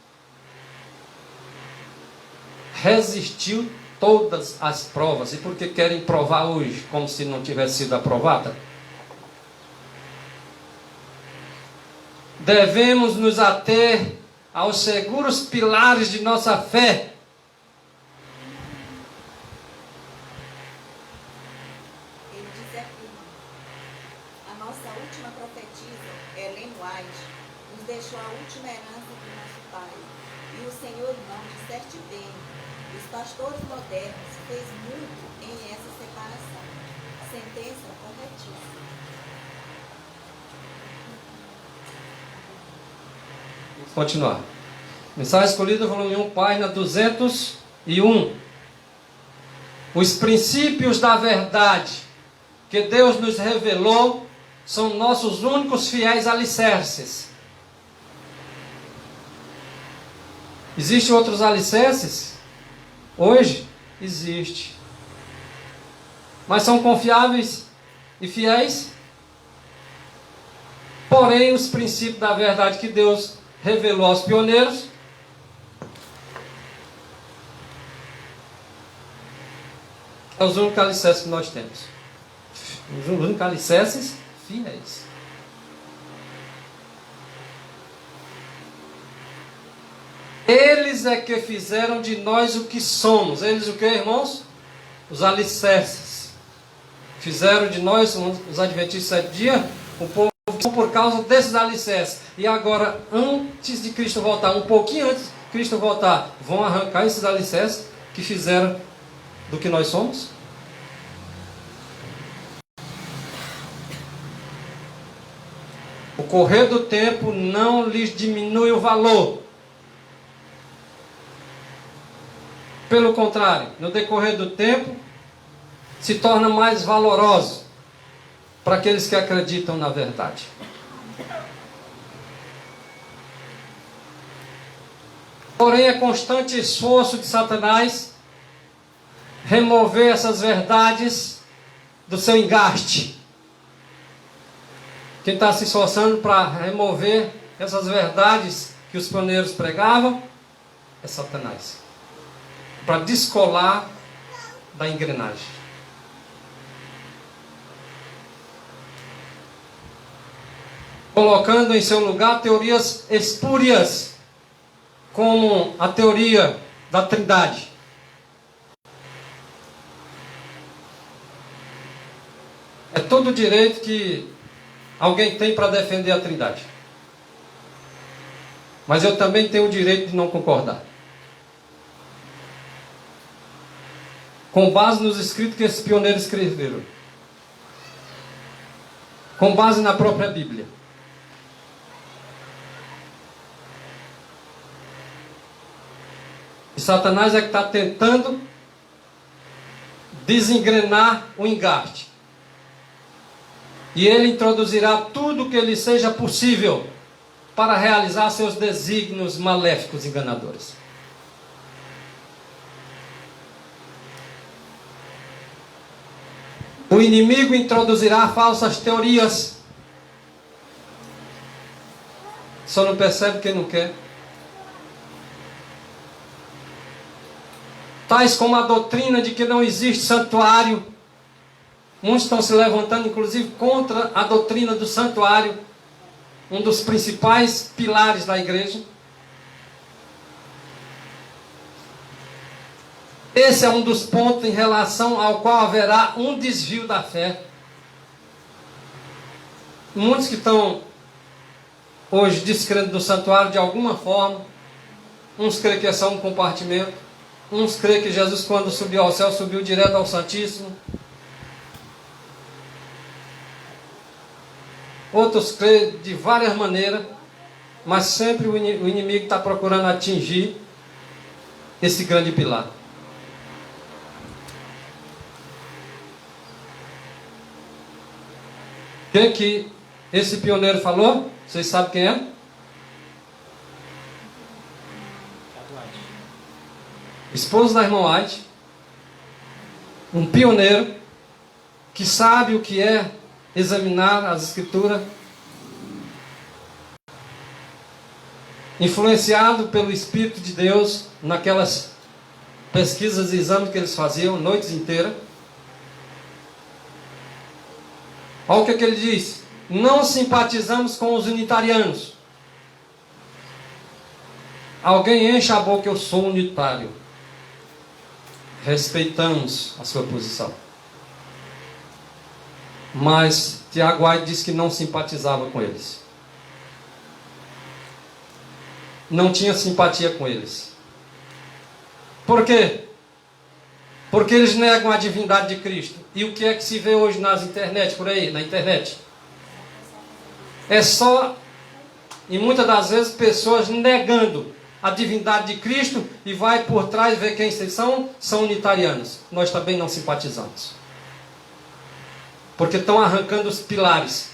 S2: Resistiu todas as provas. E por que querem provar hoje, como se não tivesse sido aprovada? Devemos nos ater aos seguros pilares de nossa fé.
S6: Ele diz aqui, a nossa última profetisa, Ellen White, nos deixou a última herança do nosso pai. E o Senhor não disseste bem, os pastores modernos fez muito em essa separação. Sentença corretíssima.
S2: Continuar. Mensagem escolhida, volume 1, página 201. Os princípios da verdade que Deus nos revelou são nossos únicos fiéis alicerces. Existem outros alicerces? Hoje? Existe. Mas são confiáveis e fiéis? Porém, os princípios da verdade que Deus revelou aos pioneiros é os únicos alicerces que nós temos. Os únicos alicerces fiéis. Eles é que fizeram de nós o que somos. Eles o que, irmãos? Os alicerces. Fizeram de nós, os adventistas 7 dias, o povo por causa desses alicerces. E agora, antes de Cristo voltar, um pouquinho antes de Cristo voltar, vão arrancar esses alicerces que fizeram do que nós somos? O correr do tempo não lhes diminui o valor. Pelo contrário, no decorrer do tempo, se torna mais valoroso para aqueles que acreditam na verdade. Porém, é constante esforço de Satanás remover essas verdades do seu engaste. Quem está se esforçando para remover essas verdades que os pioneiros pregavam é Satanás, para descolar da engrenagem. Colocando em seu lugar teorias espúrias, como a teoria da Trindade. É todo o direito que alguém tem para defender a Trindade. Mas eu também tenho o direito de não concordar. Com base nos escritos que esses pioneiros escreveram. Com base na própria Bíblia. E Satanás é que está tentando desengrenar o engaste. E ele introduzirá tudo o que lhe seja possível para realizar seus desígnios maléficos e enganadores. O inimigo introduzirá falsas teorias. Só não percebe quem não quer. Tais como a doutrina de que não existe santuário. Muitos estão se levantando, inclusive, contra a doutrina do santuário, um dos principais pilares da igreja. Esse é um dos pontos em relação ao qual haverá um desvio da fé. Muitos que estão hoje descrendo do santuário de alguma forma. Uns creem que é só um compartimento. Uns creem que Jesus, quando subiu ao céu, subiu direto ao Santíssimo. Outros creem de várias maneiras, mas sempre o inimigo está procurando atingir esse grande pilar. Quem que esse pioneiro falou? Vocês sabem quem é? Esposo da irmã White. Um pioneiro que sabe o que é examinar as Escrituras, influenciado pelo Espírito de Deus naquelas pesquisas e exames que eles faziam noites inteiras. Olha o que ele diz: não simpatizamos com os unitarianos. Alguém enche a boca, eu sou unitário. Respeitamos a sua posição. Mas Tiago White diz que não simpatizava com eles. Não tinha simpatia com eles. Por quê? Porque eles negam a divindade de Cristo. E o que é que se vê hoje nas internet, por aí, na internet? É só, e muitas das vezes, pessoas negando a divindade de Cristo e vai por trás ver quem vocês são unitarianos. Nós também não simpatizamos. Porque estão arrancando os pilares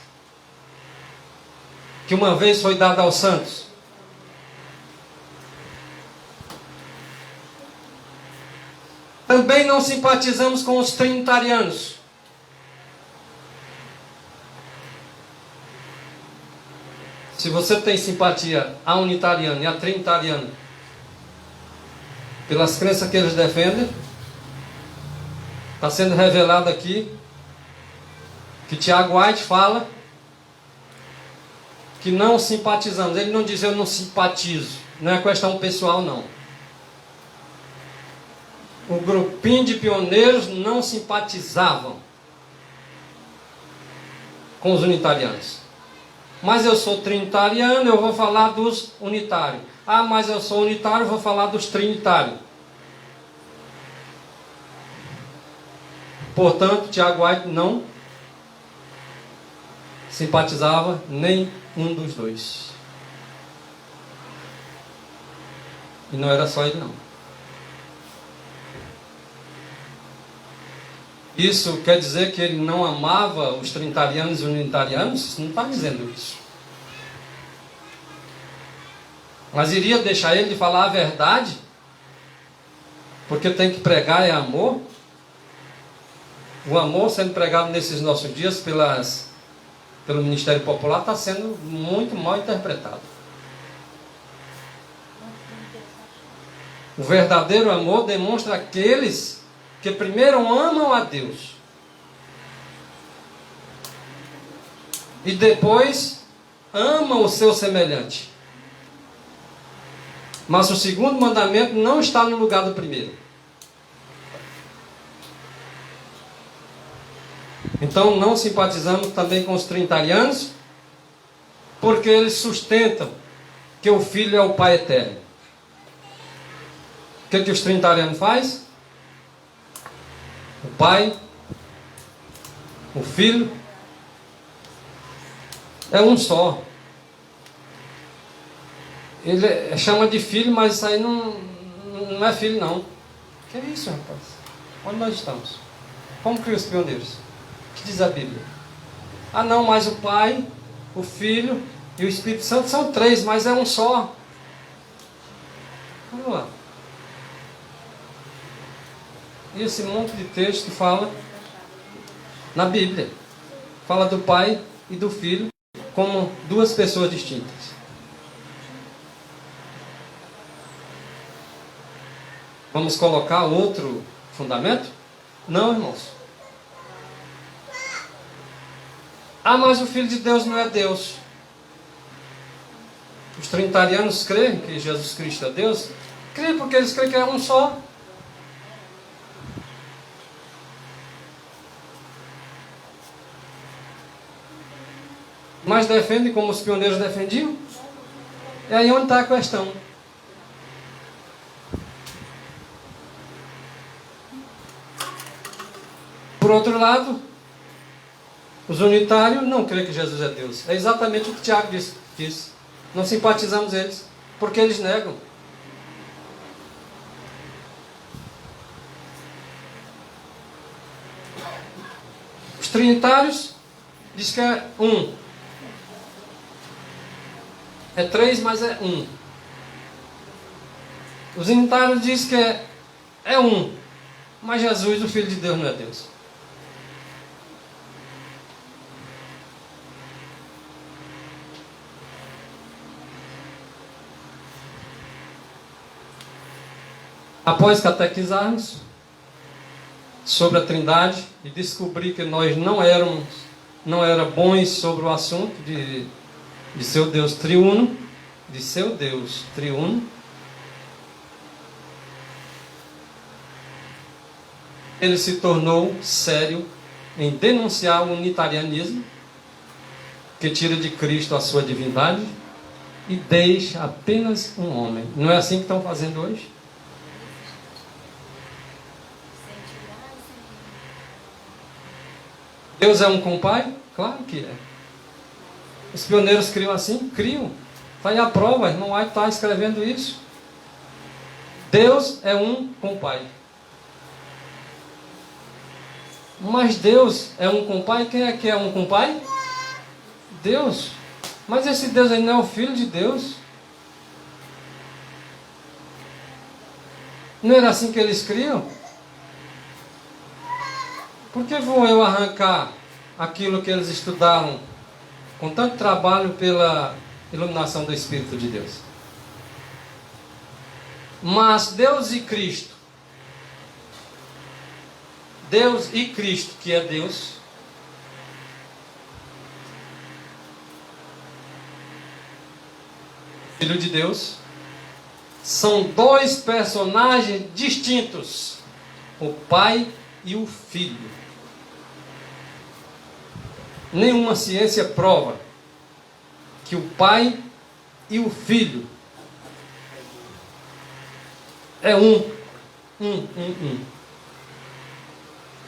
S2: que uma vez foi dado aos santos. Também não simpatizamos com os trinitarianos. Se você tem simpatia a unitariano e a trinitariano pelas crenças que eles defendem, está sendo revelado aqui que Tiago White fala que não simpatizamos. Ele não diz eu não simpatizo. Não é questão pessoal, não. O grupinho de pioneiros não simpatizavam com os unitarianos. Mas eu sou trinitariano, eu vou falar dos unitários. Ah, mas eu sou unitário, eu vou falar dos trinitários. Portanto, Tiago White não simpatizava nem um dos dois. E não era só ele, não. Isso quer dizer que ele não amava os trinitarianos e os unitarianos? Isso não está dizendo isso. Mas iria deixar ele de falar a verdade? Porque tem que pregar é amor? O amor sendo pregado nesses nossos dias pelo Ministério Popular está sendo muito mal interpretado. O verdadeiro amor demonstra aqueles que primeiro amam a Deus e depois amam o seu semelhante. Mas o segundo mandamento não está no lugar do primeiro. Então não simpatizamos também com os trinitarianos, porque eles sustentam que o Filho é o Pai eterno. O que os trinitarianos fazem? O Pai, o Filho, é um só. Ele chama de filho, mas isso aí não é filho, não. Que é isso, rapaz? Onde nós estamos? Como criou os pioneiros? O que diz a Bíblia? Ah, não, mas o Pai, o Filho e o Espírito Santo são três, mas é um só. Vamos lá. E esse monte de texto fala na Bíblia. Fala do Pai e do Filho como duas pessoas distintas. Vamos colocar outro fundamento? Não, irmãos. Ah, mas o Filho de Deus não é Deus. Os trinitarianos creem que Jesus Cristo é Deus? Creem porque eles creem que é um só. Mas defendem como os pioneiros defendiam? É aí onde está a questão. Por outro lado, os unitários não creem que Jesus é Deus. É exatamente o que Tiago disse. Não simpatizamos eles, porque eles negam. Os trinitários dizem que é um. É 3, mas é 1. Os unitários dizem que é 1. Mas Jesus, o Filho de Deus, não é Deus. Após catequizarmos sobre a Trindade e descobrir que nós não era bons sobre o assunto de seu Deus triuno, ele se tornou sério em denunciar o unitarianismo, que tira de Cristo a sua divindade e deixa apenas um homem. Não é assim que estão fazendo hoje? Deus é um com o Pai? Claro que é. Os pioneiros criam assim? Criam. Está aí a prova, irmão White está escrevendo isso. Deus é um com o Pai. Mas Deus é um com o Pai? Quem é que é um com o Pai? Deus. Mas esse Deus aí não é o Filho de Deus? Não era assim que eles criam? Por que vou eu arrancar aquilo que eles estudaram com tanto trabalho pela iluminação do Espírito de Deus? Mas Deus e Cristo, que é Deus, Filho de Deus, são dois personagens distintos, o Pai e o Filho. Nenhuma ciência prova que o Pai e o Filho é um.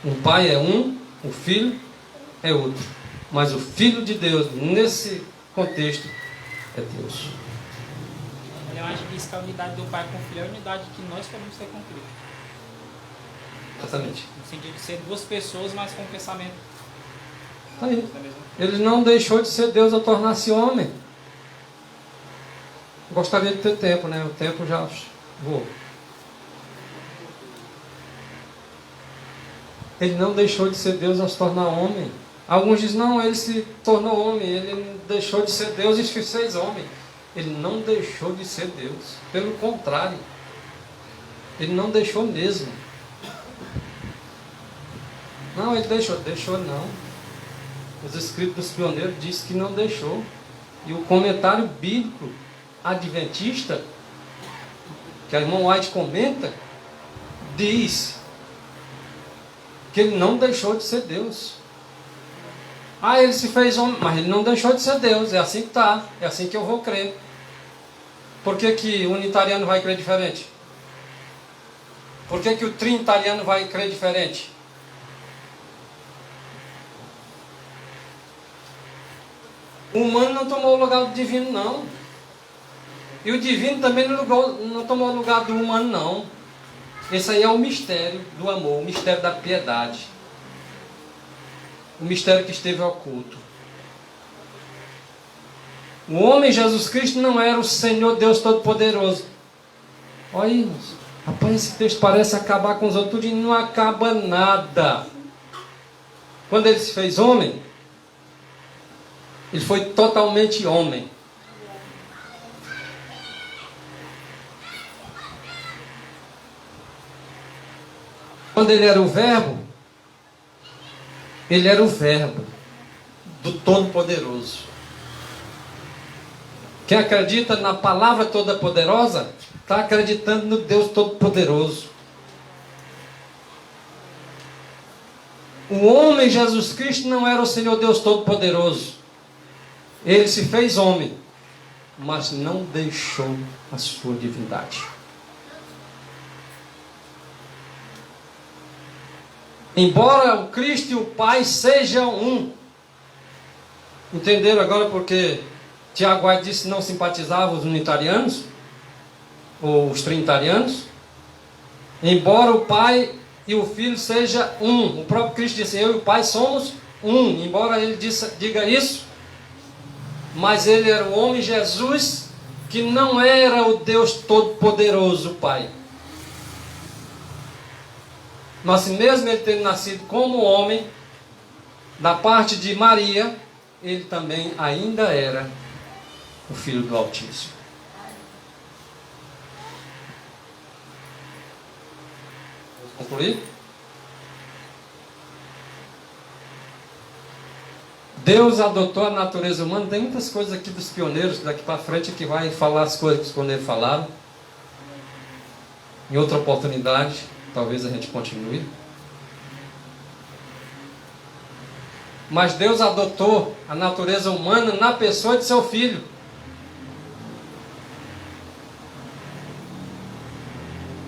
S2: O Pai é um, o Filho é outro. Mas o Filho de Deus, nesse contexto, é Deus.
S3: Eu acho que isso, que a unidade do Pai com o Filho é a unidade que nós podemos ter com Cristo.
S2: Exatamente.
S3: No sentido de ser duas pessoas, mas com um pensamento.
S2: Tá aí. Ele não deixou de ser Deus ao tornar-se homem. Gostaria de ter tempo, né? O tempo já voou. Ele não deixou de ser Deus ao se tornar homem. Alguns dizem, não, ele se tornou homem. Ele deixou de ser Deus e se fez homem. Ele não deixou de ser Deus. Pelo contrário. Ele não deixou mesmo. Não, ele deixou não. Os escritos dos pioneiros dizem que não deixou. E o comentário bíblico adventista, que a irmã White comenta, diz que ele não deixou de ser Deus. Ah, ele se fez homem, mas ele não deixou de ser Deus. É assim que está, é assim que eu vou crer. Por que que o unitariano vai crer diferente? Por que que o trinitariano vai crer diferente? O humano não tomou o lugar do divino, não. E o divino também não tomou o lugar do humano, não. Esse aí é o mistério do amor, o mistério da piedade. O mistério que esteve oculto. O homem Jesus Cristo não era o Senhor Deus Todo-Poderoso. Olha isso. Rapaz, esse texto parece acabar com os outros e não acaba nada. Quando ele se fez homem, ele foi totalmente homem. Quando ele era o Verbo do Todo-Poderoso. Quem acredita na palavra toda-poderosa, está acreditando no Deus Todo-Poderoso. O homem Jesus Cristo não era o Senhor Deus Todo-Poderoso. Ele se fez homem. mas não deixou a sua divindade. Embora o Cristo e o Pai sejam um. Entenderam agora porque Tiago White disse que não simpatizava os unitarianos? Ou os trinitarianos? Embora o Pai e o Filho sejam um. O próprio Cristo disse, eu e o Pai somos um. Embora ele diga isso, mas ele era o homem Jesus, que não era o Deus Todo-Poderoso, Pai. Mas mesmo ele tendo nascido como homem, da parte de Maria, ele também ainda era o Filho do Altíssimo. Vamos concluir? Deus adotou a natureza humana. Tem muitas coisas aqui dos pioneiros, daqui para frente, que vai falar as coisas que os pioneiros falaram. Em outra oportunidade, talvez a gente continue. Mas Deus adotou a natureza humana na pessoa de seu Filho.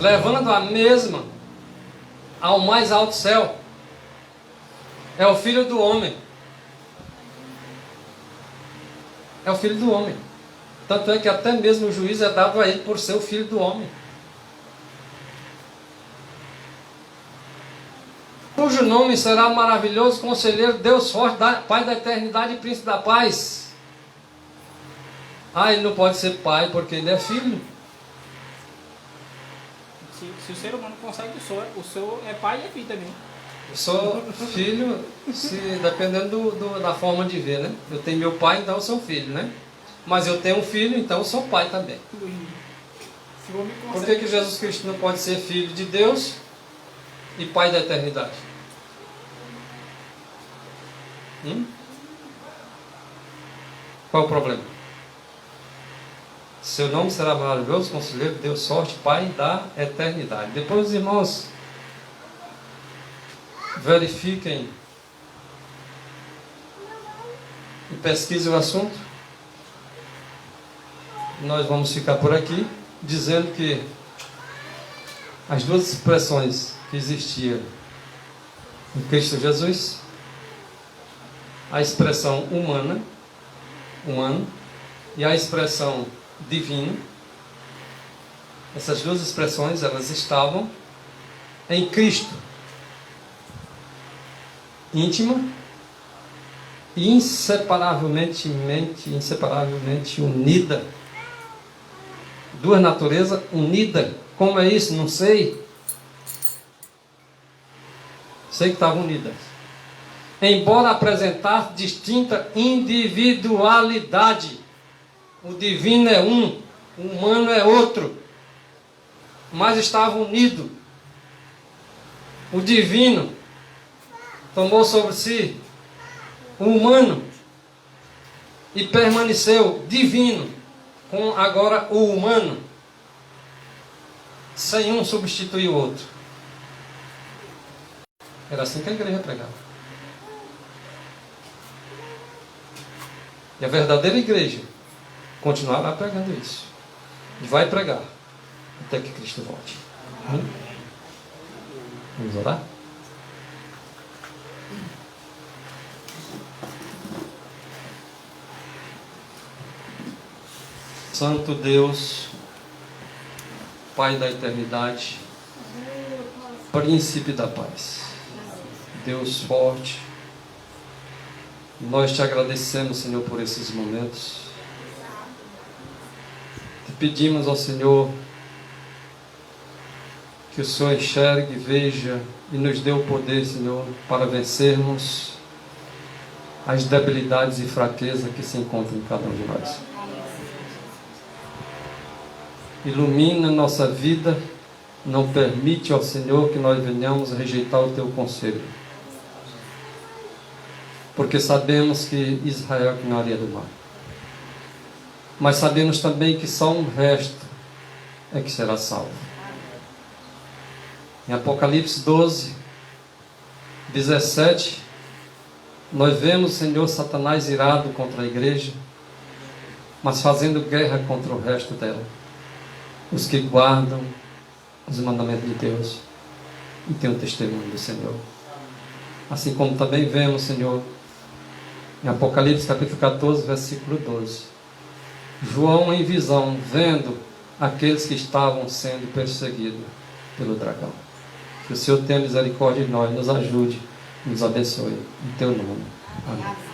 S2: Levando a mesma ao mais alto céu. É o Filho do homem. É o Filho do homem. Tanto é que até mesmo o juízo é dado a ele por ser o Filho do homem. Cujo nome será maravilhoso, conselheiro, Deus forte, Pai da eternidade e príncipe da paz. Ah, ele não pode ser pai porque ele é filho.
S3: Se o ser humano consegue, o seu é pai e é filho também.
S2: Eu sou filho, dependendo da forma de ver, né? Eu tenho meu pai, então eu sou filho, né? Mas eu tenho um filho, então eu sou pai também. Por que Jesus Cristo não pode ser filho de Deus e pai da eternidade? Qual é o problema? Seu nome será maravilhoso, conselheiro, Deus sorte, Pai da eternidade. Depois os irmãos verifiquem e pesquisem o assunto. Nós vamos ficar por aqui dizendo que as duas expressões que existiam em Cristo Jesus, a expressão humano, e a expressão divino, essas duas expressões, elas estavam em Cristo, íntima e inseparavelmente unida. Duas naturezas unidas. Como é isso? Não sei. Sei que estavam unidas. Embora apresentar distinta individualidade. O divino é um, o humano é outro. Mas estavam unidos. O divino tomou sobre si o humano e permaneceu divino com agora o humano, sem um substituir o outro. Era assim que a igreja pregava. E a verdadeira igreja continuará pregando isso. E vai pregar até que Cristo volte. Vamos orar? Santo Deus, Pai da eternidade, Príncipe da paz, Deus forte, nós te agradecemos, Senhor, por esses momentos. Te pedimos ao Senhor que o Senhor enxergue, veja e nos dê o poder, Senhor, para vencermos as debilidades e fraquezas que se encontram em cada um de nós. Ilumina nossa vida, não permite ao Senhor que nós venhamos a rejeitar o teu conselho. Porque sabemos que Israel é que na areia do mar. Mas sabemos também que só um resto é que será salvo. Em Apocalipse 12, 17, nós vemos, Senhor, Satanás irado contra a igreja, mas fazendo guerra contra o resto dela. Os que guardam os mandamentos de Deus e têm o testemunho do Senhor. Assim como também vemos, Senhor, em Apocalipse capítulo 14, versículo 12. João em visão, vendo aqueles que estavam sendo perseguidos pelo dragão. Que o Senhor tenha misericórdia de nós, nos ajude, nos abençoe. Em teu nome. Amém.